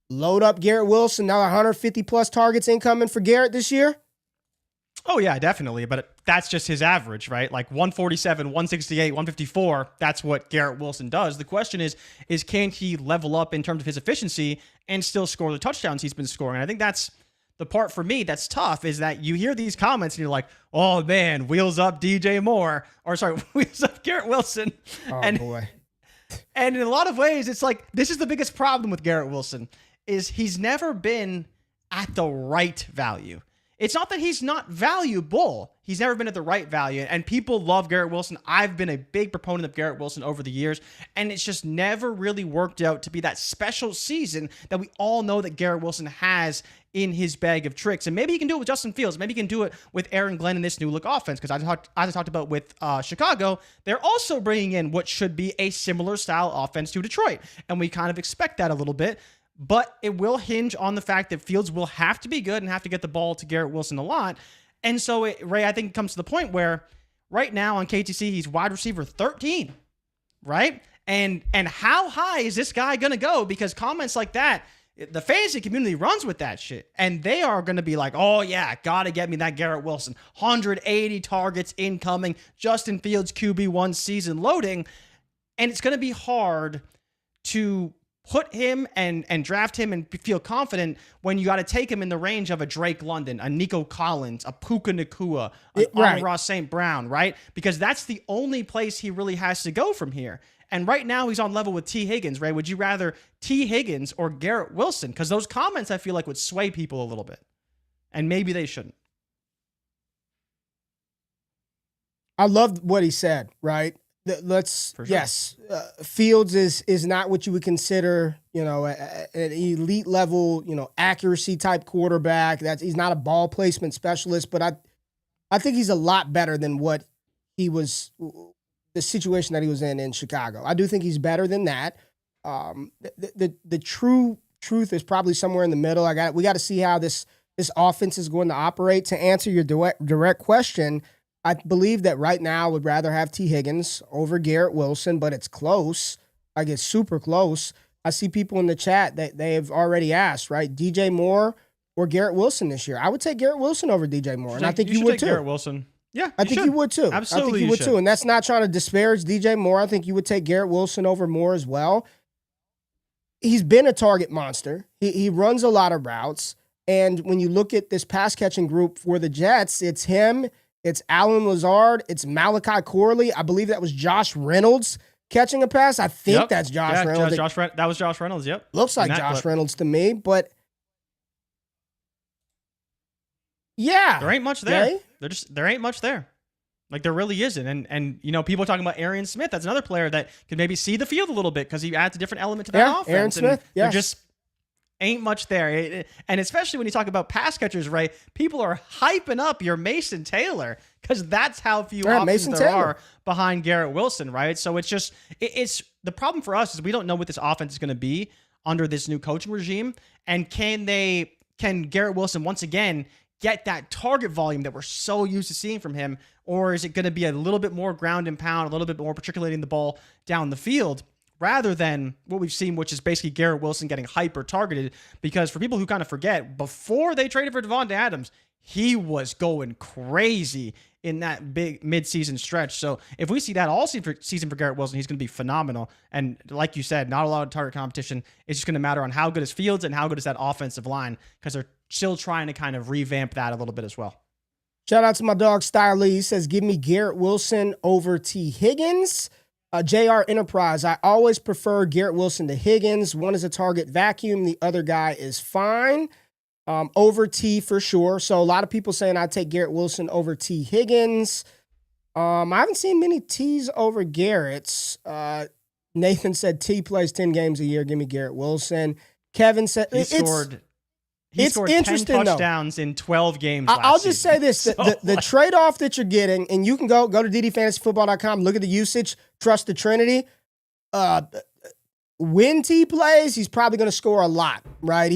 load up Garrett Wilson, now 150-plus targets incoming for Garrett this year? Oh, yeah, definitely. But that's just his average, right? Like 147, 168, 154, that's what Garrett Wilson does. The question is can he level up in terms of his efficiency and still score the touchdowns he's been scoring? And I think that's the part for me that's tough is that you hear these comments and you're like, oh man, wheels up DJ Moore, or sorry, wheels up Garrett Wilson. Oh, boy. And in a lot of ways, it's like, this is the biggest problem with Garrett Wilson is he's never been at the right value. It's not that he's not valuable. He's never been at the right value. And people love Garrett Wilson. I've been a big proponent of Garrett Wilson over the years. And it's just never really worked out to be that special season that we all know that Garrett Wilson has in his bag of tricks. And maybe he can do it with Justin Fields. Maybe he can do it with Aaron Glenn in this new look offense. Because I talked about with Chicago, they're also bringing in what should be a similar style offense to Detroit. And we kind of expect that a little bit. But it will hinge on the fact that Fields will have to be good and have to get the ball to Garrett Wilson a lot. And so, Ray, I think it comes to the point where right now on KTC, he's wide receiver 13, right? And how high is this guy going to go? Because comments like that, the fantasy community runs with that shit. And they are going to be like, oh, yeah, got to get me that Garrett Wilson. 180 targets incoming, Justin Fields QB1 season loading. And it's going to be hard to put him and draft him and feel confident when you got to take him in the range of a Drake London, a Nico Collins, a Puka Nacua, an Amon-Ra St. Brown, right? Because that's the only place he really has to go from here. And right now he's on level with T. Higgins, right? Would you rather T. Higgins or Garrett Wilson? Because those comments I feel like would sway people a little bit. And maybe they shouldn't. I loved what he said, right? Yes, Fields is not what you would consider, an elite level, accuracy type quarterback. He's not a ball placement specialist, but I think he's a lot better than what he was, the situation that he was in Chicago. I do think he's better than that. The true truth is probably somewhere in the middle. We got to see how this offense is going to operate. To answer your direct question, I believe that right now I would rather have T. Higgins over Garrett Wilson, but it's close. Like, it's super close. I see people in the chat that they have already asked, right? DJ Moore or Garrett Wilson this year. I would take Garrett Wilson over DJ Moore, and I think you would too. Garrett Wilson. Yeah, I think you would too. Absolutely, I think you would too. And that's not trying to disparage DJ Moore. I think you would take Garrett Wilson over Moore as well. He's been a target monster. He runs a lot of routes. And when you look at this pass catching group for the Jets, it's him, it's Allen Lazard, it's Malachi Corley. I believe that was Josh Reynolds catching a pass. I think that's Josh Reynolds. That was Josh Reynolds, yep. Looks like Josh Reynolds to me, but yeah. There ain't much there. Okay? There ain't much there. Like, there really isn't. And people are talking about Arian Smith. That's another player that could maybe see the field a little bit because he adds a different element to that offense. Arian Smith, There just ain't much there. And especially when you talk about pass catchers, right? People are hyping up your Mason Taylor because that's how few options there are behind Garrett Wilson, right? So it's just, it's the problem for us is we don't know what this offense is going to be under this new coaching regime. And can Garrett Wilson once again get that target volume that we're so used to seeing from him? Or is it going to be a little bit more ground and pound, a little bit more matriculating the ball down the field, rather than what we've seen, which is basically Garrett Wilson getting hyper targeted? Because for people who kind of forget, before they traded for Devontae Adams, he was going crazy in that big midseason stretch. So if we see that all season for Garrett Wilson, he's going to be phenomenal. And like you said, not a lot of target competition. It's just going to matter on how good is Fields and how good is that offensive line, because they're still trying to kind of revamp that a little bit as well. Shout out to my dog Styley. He says, give me Garrett Wilson over T. Higgins. JR Enterprise, I always prefer Garrett Wilson to Higgins. One is a target vacuum. The other guy is fine. Over T for sure. So a lot of people saying I'd take Garrett Wilson over T. Higgins. I haven't seen many T's over Garrett's. Nathan said T plays 10 games a year. Give me Garrett Wilson. Kevin said he scored 10 touchdowns in 12 games last I'll just say this. The trade-off that you're getting, and you can go to ddfantasyfootball.com, look at the usage, trust the Trinity. When T plays, he's probably going to score a lot, right?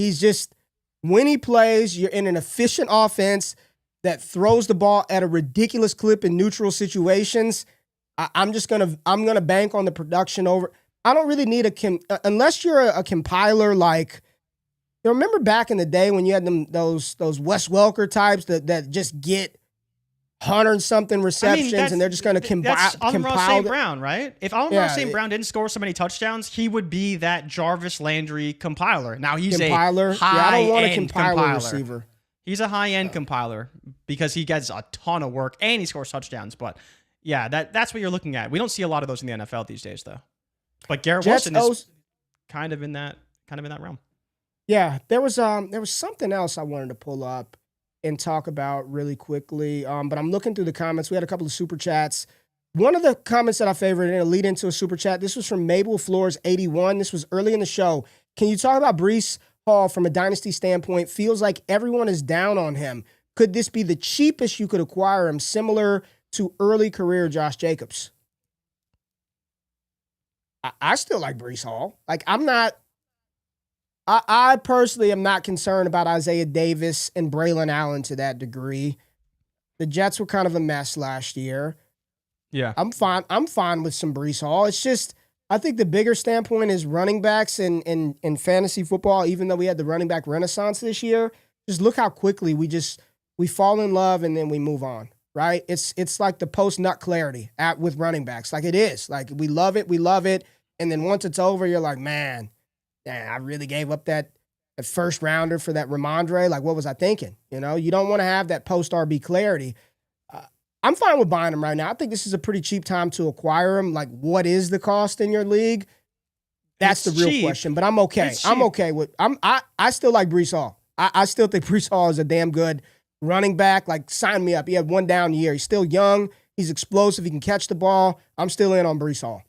When he plays, you're in an efficient offense that throws the ball at a ridiculous clip in neutral situations. I'm going to bank on the production over. I don't really need unless you're a compiler like, remember back in the day when you had those Wes Welker types that just get 100-something receptions and they're just going to compile. That's Amon-Ra St. Brown, right? If Amon-Ra St. Brown didn't score so many touchdowns, he would be that Jarvis Landry compiler. Now he's a high-end compiler. receiver. He's a high-end compiler because he gets a ton of work and he scores touchdowns. But yeah, that's what you're looking at. We don't see a lot of those in the NFL these days, though. But Garrett Wilson is kind of in that realm. Yeah, there was something else I wanted to pull up and talk about really quickly. But I'm looking through the comments. We had a couple of super chats. One of the comments that I favored and it'll lead into a super chat. This was from Mabel Floors 81. This was early in the show. Can you talk about Breece Hall from a dynasty standpoint? Feels like everyone is down on him. Could this be the cheapest you could acquire him, similar to early career Josh Jacobs? I still like Breece Hall. Like, I personally am not concerned about Isaiah Davis and Braylon Allen to that degree. The Jets were kind of a mess last year. Yeah. I'm fine with some Breece Hall. It's just, I think the bigger standpoint is running backs in fantasy football, even though we had the running back renaissance this year. Just look how quickly we fall in love and then we move on, right? It's like the post-nut clarity with running backs. Like it is. Like we love it. And then once it's over, you're like, man, I really gave up that first rounder for that Ramondre. Like, what was I thinking? You know, you don't want to have that post-RB clarity. I'm fine with buying him right now. I think this is a pretty cheap time to acquire him. Like, what is the cost in your league? That's the real question. But I'm okay. I'm okay with. I still like Breece Hall. I still think Breece Hall is a damn good running back. Like, sign me up. He had one down year. He's still young. He's explosive. He can catch the ball. I'm still in on Breece Hall.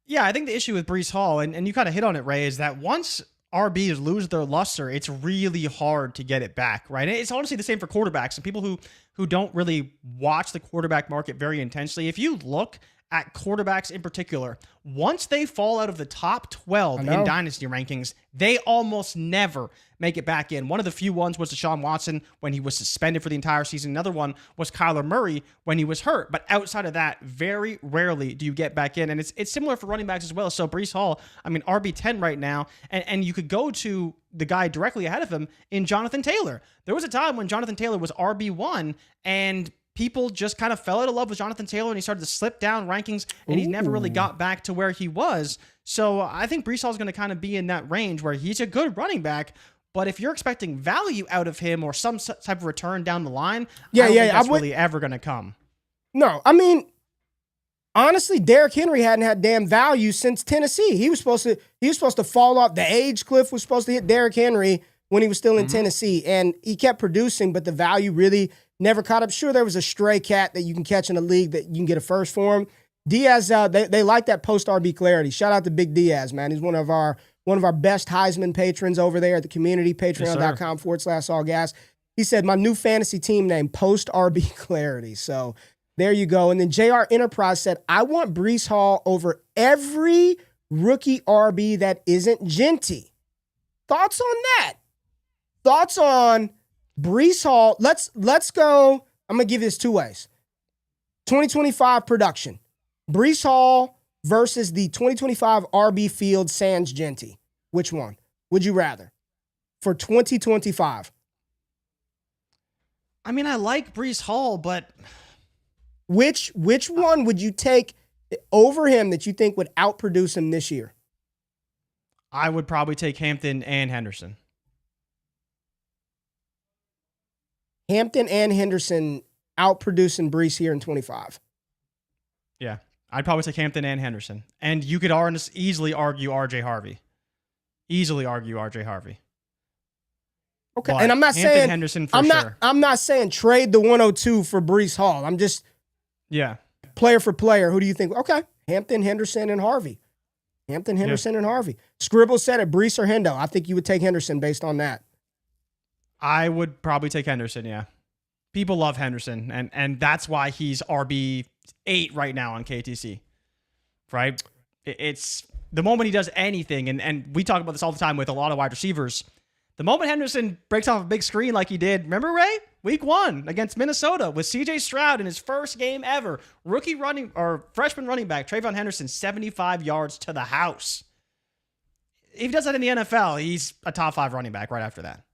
Yeah, I think the issue with Breece Hall, and you kind of hit on it, Ray, is that once RBs lose their luster, it's really hard to get it back, right? It's honestly the same for quarterbacks and people who don't really watch the quarterback market very intensely. If you look at quarterbacks in particular, once they fall out of the top 12 in dynasty rankings, they almost never make it back in. One of the few ones was Deshaun Watson when he was suspended for the entire season. Another one was Kyler Murray when he was hurt. But outside of that, very rarely do you get back in. And it's similar for running backs as well. So Breece Hall, I mean, RB10 right now, and you could go to the guy directly ahead of him in Jonathan Taylor. There was a time when Jonathan Taylor was RB1 and people just kind of fell out of love with Jonathan Taylor and he started to slip down rankings and he never really got back to where he was. So I think Breece Hall is going to kind of be in that range where he's a good running back. But if you're expecting value out of him or some type of return down the line, I don't think that's really ever going to come. No, I mean, honestly, Derrick Henry hadn't had damn value since Tennessee. He was supposed to fall off. The age cliff was supposed to hit Derrick Henry when he was still in Tennessee, and he kept producing, but the value really never caught up. Sure, there was a stray cat that you can catch in a league that you can get a first for him. Diaz, they like that post-RB clarity. Shout out to Big Diaz, man. He's one of our best Heisman patrons over there at the community, patreon.com/allgas. He said, my new fantasy team name, post-RB clarity. So there you go. And then JR Enterprise said, I want Breece Hall over every rookie RB that isn't Jeanty. Thoughts on that? Thoughts on Breece Hall? Let's go. I'm going to give you this two ways. 2025 production. Breece Hall versus the 2025 RB field sans Jeanty. Which one would you rather for 2025? I mean, I like Breece Hall, but which one would you take over him that you think would outproduce him this year? I would probably take Hampton and Henderson. Hampton and Henderson outproducing Breece here in 25. Yeah, I'd probably take Hampton and Henderson. And you could easily argue R.J. Harvey. Okay, But and I'm not Hampton, saying Henderson for sure. I'm not saying trade the 102 for Breece Hall. I'm just player for player. Who do you think? Okay, Hampton, Henderson, and Harvey. Hampton, Henderson, and Harvey. Scribble said it. Breece or Hendo. I think you would take Henderson based on that. I would probably take Henderson. Yeah, people love Henderson, and that's why he's RB8 right now on KTC. Right? It's the moment he does anything, and we talk about this all the time with a lot of wide receivers. The moment Henderson breaks off a big screen like he did, remember, Ray? Week 1 against Minnesota with C.J. Stroud in his first game ever. Freshman running back Trayvon Henderson, 75 yards to the house. If he does that in the NFL, he's a top 5 running back right after that.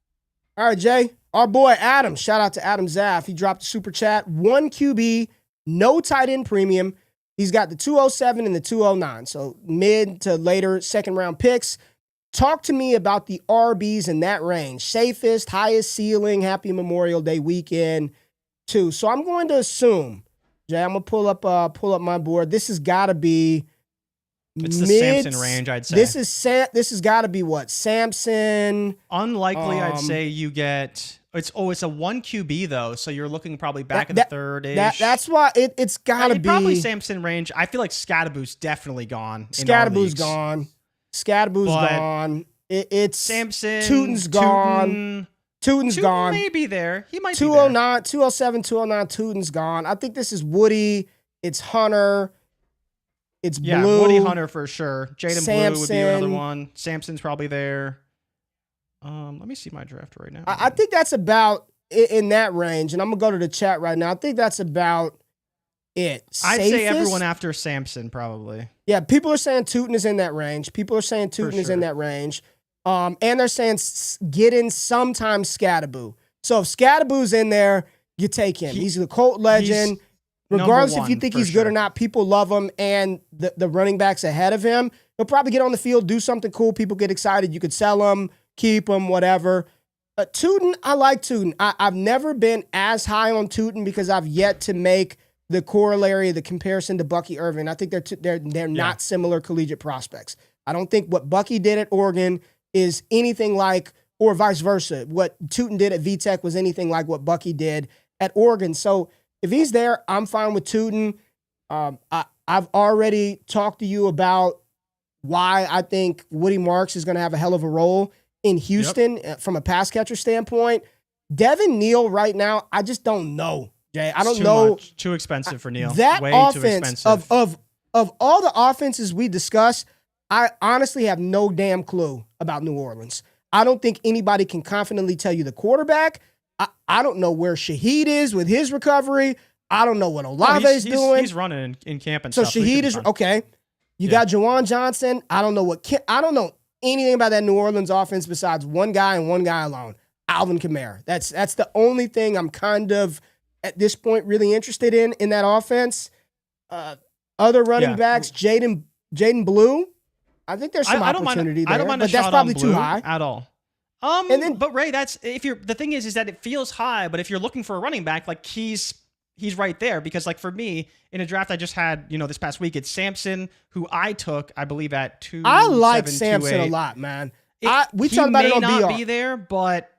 All right, Jay. Our boy Adam, shout out to Adam Zaff. He dropped a super chat. 1 QB, no tight end premium. He's got the 207 and the 209. So mid to later second round picks. talk to me about the RBs in that range. Safest, highest ceiling, happy Memorial Day weekend, too. So I'm going to assume, Jay, I'm going to pull up my board. This has got to be it's the Samson range, I'd say. This has got to be what? Samson. Unlikely, I'd say you get... It's a 1 QB, though, so you're looking probably back in the third-ish. That's why it's got to be... Probably Samson range. I feel like Scadaboo's definitely gone. Scadaboo's gone. Scadaboo's gone. It's Samson. Tootin's gone. Tootin's gone. May be there. He might be 209, 207, 209, Tootin's gone. I think this is Woody. It's Hunter. It's Blue. Yeah, Woody, Hunter for sure. Jaden Blue would be another one. Samson's probably there. Let me see my draft right now. I think that's about in that range, and I'm going to go to the chat right now. I think that's about it. I'd say everyone after Samson, probably. Yeah, people are saying Tootin is in that range. People are saying Tootin is in that range. And they're saying get in sometimes Scadaboo. So if Scadaboo's in there, you take him. He's the Colt legend. Regardless if you think he's good or not, people love him, and the running backs ahead of him. He'll probably get on the field, do something cool. People get excited. You could sell him, keep him, whatever. Tootin, I like Tootin. I've never been as high on Tootin because I've yet to make the corollary, the comparison to Bucky Irving. I think they're not similar collegiate prospects. I don't think what Bucky did at Oregon is anything like, or vice versa, what Tootin did at VTech was anything like what Bucky did at Oregon. So if he's there, I'm fine with Tootin. I've already talked to you about why I think Woody Marks is going to have a hell of a role in Houston from a pass catcher standpoint. Devin Neal right now, I just don't know, Jay. I don't know. Too expensive for Neal. That Way offense, too expensive. of all the offenses we discussed, I honestly have no damn clue about New Orleans. I don't think anybody can confidently tell you the quarterback. I don't know where Shaheed is with his recovery. I don't know what Olave is doing. He's running in camp and so stuff. So Shaheed is okay. You got Jawan Johnson. I don't know I don't know anything about that New Orleans offense besides one guy and one guy alone, Alvin Kamara. That's the only thing I'm kind of at this point really interested in that offense. Other running backs, Jaden Blue. I think there's some opportunity there, I don't mind but that's probably too high at all. But Ray, that's the thing is that it feels high, but if you're looking for a running back, like he's right there, because like for me in a draft I just had, this past week, it's Samson, who I took, I believe at 2. I like Samson a lot, man. We talked about it on BR. He may not be there, but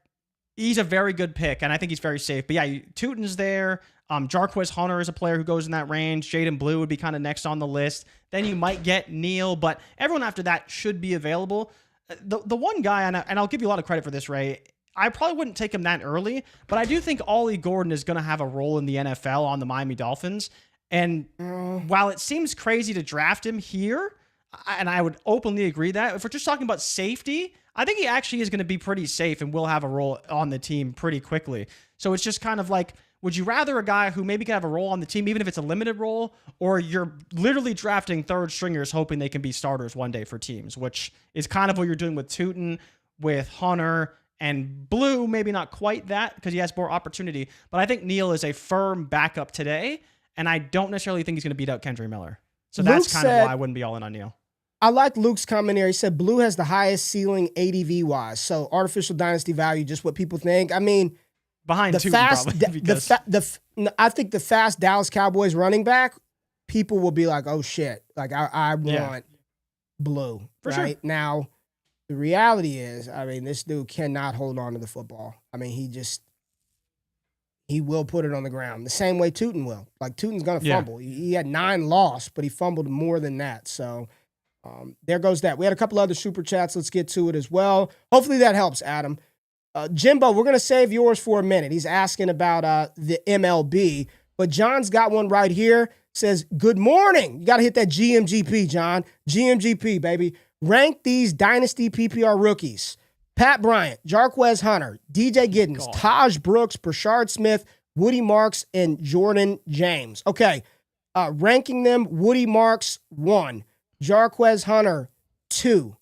he's a very good pick, and I think he's very safe. But yeah, Tootin's there. Jarquez Hunter is a player who goes in that range. Jaden Blue would be kind of next on the list. Then you might get Neal, but everyone after that should be available. The one guy, and I'll give you a lot of credit for this, Ray, I probably wouldn't take him that early, but I do think Ollie Gordon is going to have a role in the NFL on the Miami Dolphins. And while it seems crazy to draft him here, and I would openly agree that, if we're just talking about safety, I think he actually is going to be pretty safe and will have a role on the team pretty quickly. So it's just kind of like, would you rather a guy who maybe can have a role on the team, even if it's a limited role, or you're literally drafting third stringers hoping they can be starters one day for teams, which is kind of what you're doing with Tootin, with Hunter, and Blue, maybe not quite that because he has more opportunity. But I think Neal is a firm backup today, and I don't necessarily think he's going to beat out Kendry Miller. So that's kind of why I wouldn't be all in on Neal. I like Luke's comment there. He said Blue has the highest ceiling ADV-wise. So artificial dynasty value, just what people think. I mean, behind the fast, I think the fast Dallas Cowboys running back, people will be like, "Oh shit!" Like I want Blue for right sure. Now. The reality is, I mean, this dude cannot hold on to the football. I mean, he will put it on the ground the same way Tootin will. Like Tootin's gonna fumble. He had 9 lost, but he fumbled more than that. So there goes that. We had a couple other super chats. Let's get to it as well. Hopefully that helps, Adam. Jimbo, we're going to save yours for a minute. He's asking about the MLB, but John's got one right here. Says, good morning. You got to hit that GMGP, John. GMGP, baby. Rank these Dynasty PPR rookies. Pat Bryant, Jarquez Hunter, DJ Giddens, Taj Brooks, Brashard Smith, Woody Marks, and Jordan James. Okay, ranking them, Woody Marks, 1. Jarquez Hunter, 2.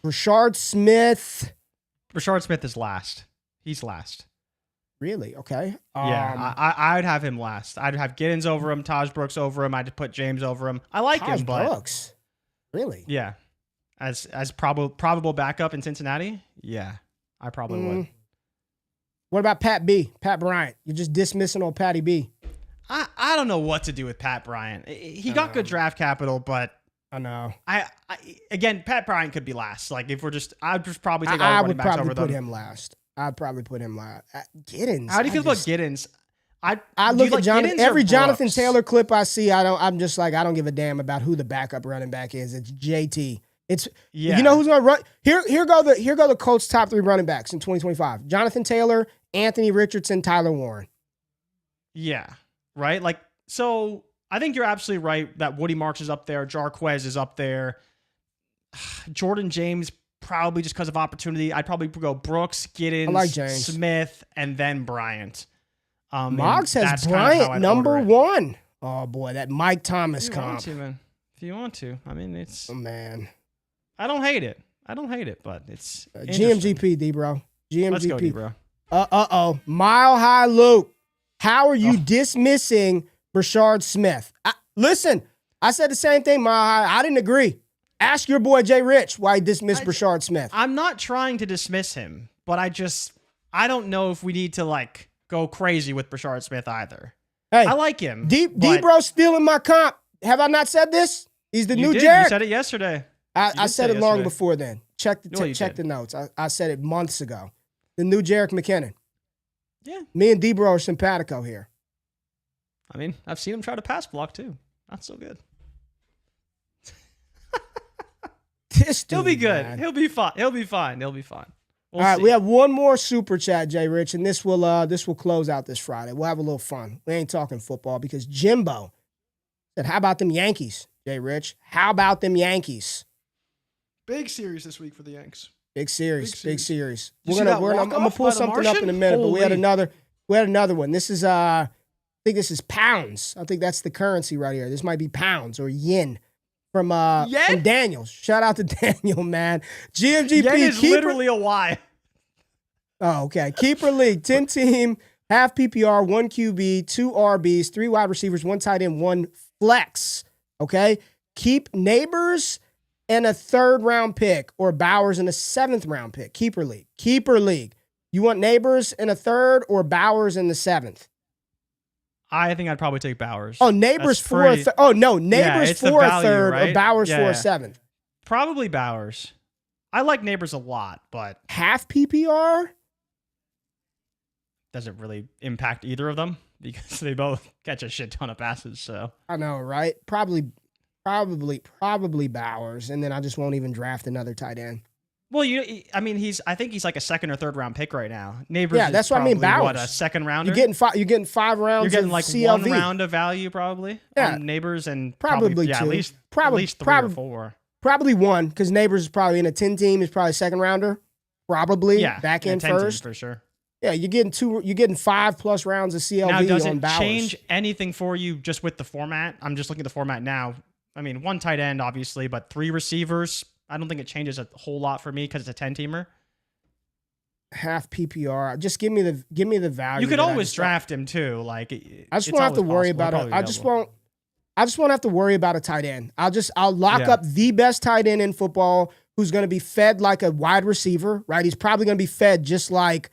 Brashard Smith. Brashard Smith is last. He's last. Really? Okay. Yeah, I'd have him last. I'd have Giddens over him, Taj Brooks over him. I'd put James over him. I like him, but Brooks. Really? Yeah. As probable backup in Cincinnati? Yeah, I probably would. What about Pat Bryant? You're just dismissing old Patty B. I don't know what to do with Pat Bryant. He got good draft capital, but I know. Again, Pat Bryant could be last. Like if I'd just probably take all I running would backs probably over them. put him last. I'd probably put him last. Giddens. How do you feel about Giddens? I look at Giddens every or Jonathan Brooks? Taylor clip I see. I'm just like, I don't give a damn about who the backup running back is. It's JT. You know who's gonna run? Here go the Colts' top 3 running backs in 2025: Jonathan Taylor, Anthony Richardson, Tyler Warren. Yeah, right. Like so, I think you're absolutely right that Woody Marks is up there, Jarquez is up there, Jordan James probably just because of opportunity. I'd probably go Brooks, Giddens, I like James. Smith, and then Bryant. Moggs has that's kind of how Bryant I'd number order it. 1. Oh boy, that Mike Thomas If you want comp. to, man. If you want to, I mean, it's. Oh man. I don't hate it, but it's interesting. GMGP, D-bro. GMGP. Let's go, D-bro. Uh-oh. Mile High Luke. How are you dismissing Brashard Smith? Listen, I said the same thing, Mile High. I didn't agree. Ask your boy JRich why he dismissed Brashard Smith. I'm not trying to dismiss him, but I don't know if we need to like go crazy with Brashard Smith either. Hey, I like him. D-bro stealing my comp. Have I not said this? He's the new You JRich. said it yesterday. I said it long before then. Check No, you the did. notes. I said it months ago. The new Jerick McKinnon. Yeah. Me and D-bro are simpatico here. I mean, I've seen him try to pass block too. Not so good. He'll be good. Man. He'll be fine. We'll All right, see. we have one more super chat, JRich, and this will close out this Friday. We'll have a little fun. We ain't talking football because Jimbo said, "How about them Yankees, JRich? How about them Yankees? Big series this week for the Yanks. Big series. You see that I'm gonna walk-off pull by the something up in a minute, but we had Holy. another one. This is I think this is pounds. I think that's the currency right here. This might be pounds or yen. From Daniel. Shout out to Daniel, man. GMGP Yen is keeper. literally a Y. Oh, okay. Keeper league, 10 team, half PPR, 1 QB, 2 RBs, 3 wide receivers, 1 tight end, 1 flex. Okay. Keep Neighbors and a 3rd round pick or Bowers and a 7th round pick. Keeper league. You want Neighbors and a 3rd or Bowers in the 7th? I think I'd probably take Bowers. Oh, Neighbors That's for a pretty- third. Oh, no. Neighbors it's the for a value, 3rd or right? Bowers for Yeah. a 7th. Probably Bowers. I like Neighbors a lot, but Half PPR? doesn't really impact either of them because they both catch a shit ton of passes. So I know, right? Probably Bowers, and then I just won't even draft another tight end. well, I think he's like a 2nd or 3rd round pick right now. Neighbors, Yeah, is that's what I mean, probably, Bowers. What, a 2nd rounder? You're getting 5 rounds. You're getting of like CLV. 1 round of value probably. Yeah. On Neighbors and Probably yeah, 2. at least Probably 3 or 4. Probably 1 because Neighbors is probably in a 10 team. Is probably a 2nd rounder. Probably Yeah, back in a end 10 team first for sure. Yeah, you're getting 5+ rounds of CLV Now, does on it Bowers. change anything for you just with the format? I'm just looking at the format now. I mean, 1 tight end, obviously, but 3 receivers. I don't think it changes a whole lot for me because it's a 10-teamer. Half PPR. Just give me the value. You could that I always just- draft him too. Like I just won't have to worry about it. I just won't have to worry about a tight end. I'll lock up the best tight end in football who's going to be fed like a wide receiver, right? He's probably going to be fed just like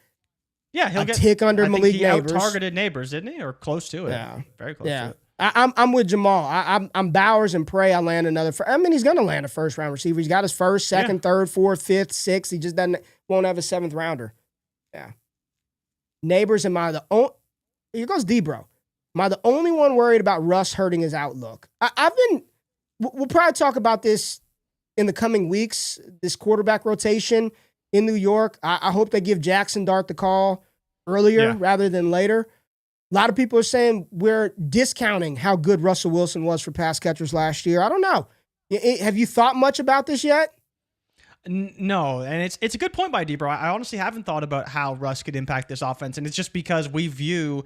he'll a get tick under I think Malik he Neighbors. out-targeted Neighbors, didn't he? Or close to it. Yeah. Very close to it. I'm with Jamal. I'm Bowers and pray I land another. I mean, he's going to land a 1st round receiver. He's got his 1st, 2nd, 3rd, 4th, 5th, 6th. He just won't have a 7th rounder. Yeah. Neighbors, here goes D-bro. Am I the only one worried about Russ hurting his outlook? We'll probably talk about this in the coming weeks, this quarterback rotation in New York. I hope they give Jackson Dart the call earlier rather than later. A lot of people are saying we're discounting how good Russell Wilson was for pass catchers last year. I don't know. Have you thought much about this yet? No, and it's a good point by D-bro. I honestly haven't thought about how Russ could impact this offense, and it's just because we view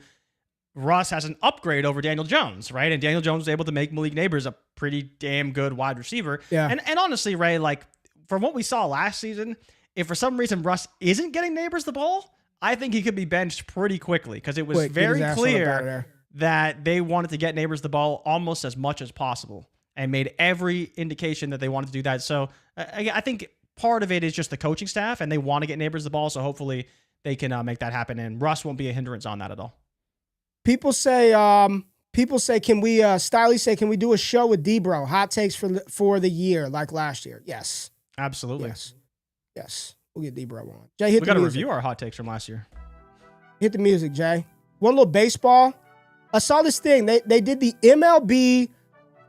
Russ as an upgrade over Daniel Jones, right? And Daniel Jones was able to make Malik Neighbors a pretty damn good wide receiver. Yeah. And honestly, Ray, like from what we saw last season, if for some reason Russ isn't getting Neighbors the ball, I think he could be benched pretty quickly because it was very clear that they wanted to get Neighbors the ball almost as much as possible. and made every indication that they wanted to do that. So I think part of it is just the coaching staff, and they want to get Neighbors the ball. So hopefully they can make that happen, and Russ won't be a hindrance on that at all. People say, can we, Stiley say, can we do a show with D-Bro? Hot takes for the year, like last year. Yes. Absolutely. Yes. We'll get D-Bro on. Jay, hit we the music. got to review our hot takes from last year. Hit the music, Jay. One little baseball. I saw this thing. They did the MLB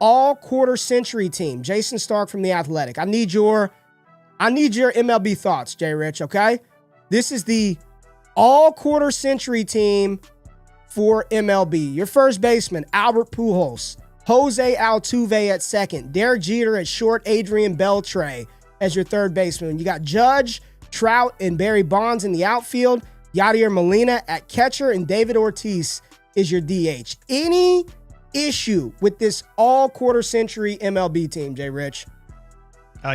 all quarter century team. Jason Stark from The Athletic. I need your MLB thoughts, JRich, okay? This is the all quarter century team for MLB. Your first baseman, Albert Pujols. Jose Altuve at second. Derek Jeter at short. Adrian Beltre as your third baseman. You got Judge, Trout, and Barry Bonds in the outfield. Yadier Molina at catcher, and David Ortiz is your DH. Any issue with this all quarter century MLB team, JRich?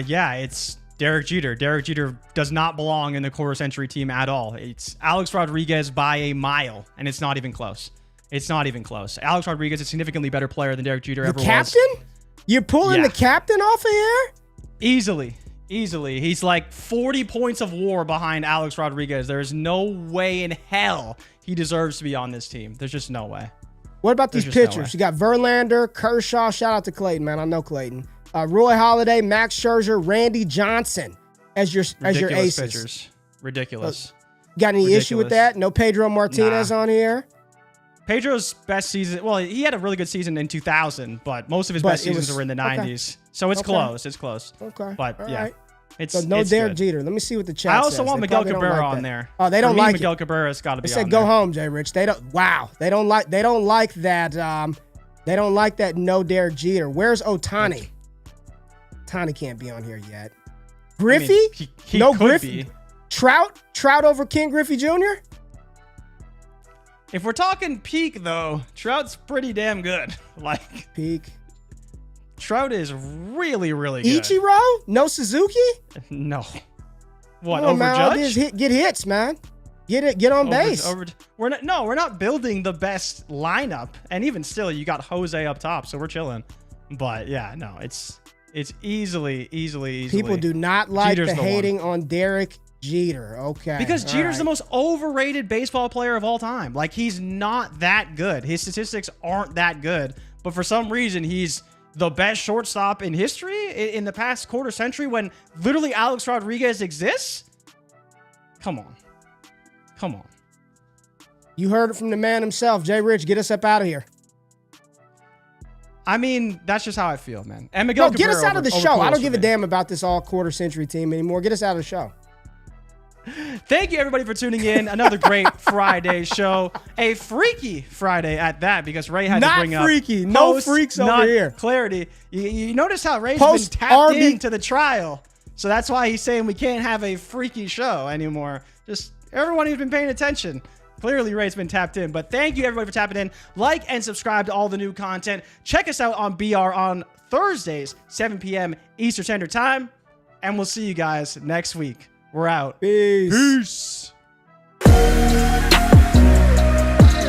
Yeah, it's Derek Jeter. Derek Jeter does not belong in the quarter century team at all. It's Alex Rodriguez by a mile, and it's not even close. It's not even close. Alex Rodriguez is a significantly better player than Derek Jeter ever was. The captain? You're pulling the captain off of here? Easily. He's like 40 points of war behind Alex Rodriguez. There is no way in hell he deserves to be on this team. There's just no way. What about these pitchers? You got Verlander, Kershaw. Shout out to Clayton, man. I know Clayton. Roy Halladay, Max Scherzer, Randy Johnson as your aces. Pitchers. Ridiculous. Got any issue with that? No Pedro Martinez on here? Pedro's best season, well, he had a really good season in 2000, but most of his best seasons were in the 90s. So it's close. It's close. Okay. But all yeah. right. It's Derek good. Jeter. Let me see what the chat I says. also want Miguel Cabrera on there. Oh, they don't For me, like Miguel Cabrera's got to be on there. They said go home, JRich. They don't. Wow. They don't like that. They don't like that. No Derek Jeter. Where's Ohtani? Ohtani can't be on here yet. Griffey? I mean, he no could Griffey. be. Trout over Ken Griffey Jr. If we're talking peak, though, Trout's pretty damn good. Like peak. Trout is really, really good. Ichiro? No Suzuki? No. What, over man, Judge? Get hits, man. Get on base. We're not building the best lineup. And even still, you got Jose up top, so we're chilling. But yeah, no, it's easily. People do not like the hating on Derek Jeter. Okay. Because Jeter's the most overrated baseball player of all time. Like, he's not that good. His statistics aren't that good. But for some reason, he's the best shortstop in history in the past quarter century when literally Alex Rodriguez exists? Come on. You heard it from the man himself. JRich, get us up out of here. I mean, that's just how I feel, man. And Miguel get us out of the show. I don't give a me. damn about this all quarter century team anymore. Get us out of the show. Thank you, everybody, for tuning in. Another great Friday show. A freaky Friday at that, because Ray had to bring up... Not freaky. No freaks over here. Clarity. You notice how Ray's been tapped into the trial. So that's why he's saying we can't have a freaky show anymore. Just everyone who's been paying attention. Clearly, Ray's been tapped in. But thank you, everybody, for tapping in. Like and subscribe to all the new content. Check us out on BR on Thursdays, 7 p.m. Eastern Standard Time. And we'll see you guys next week. We're out. Peace. Peace.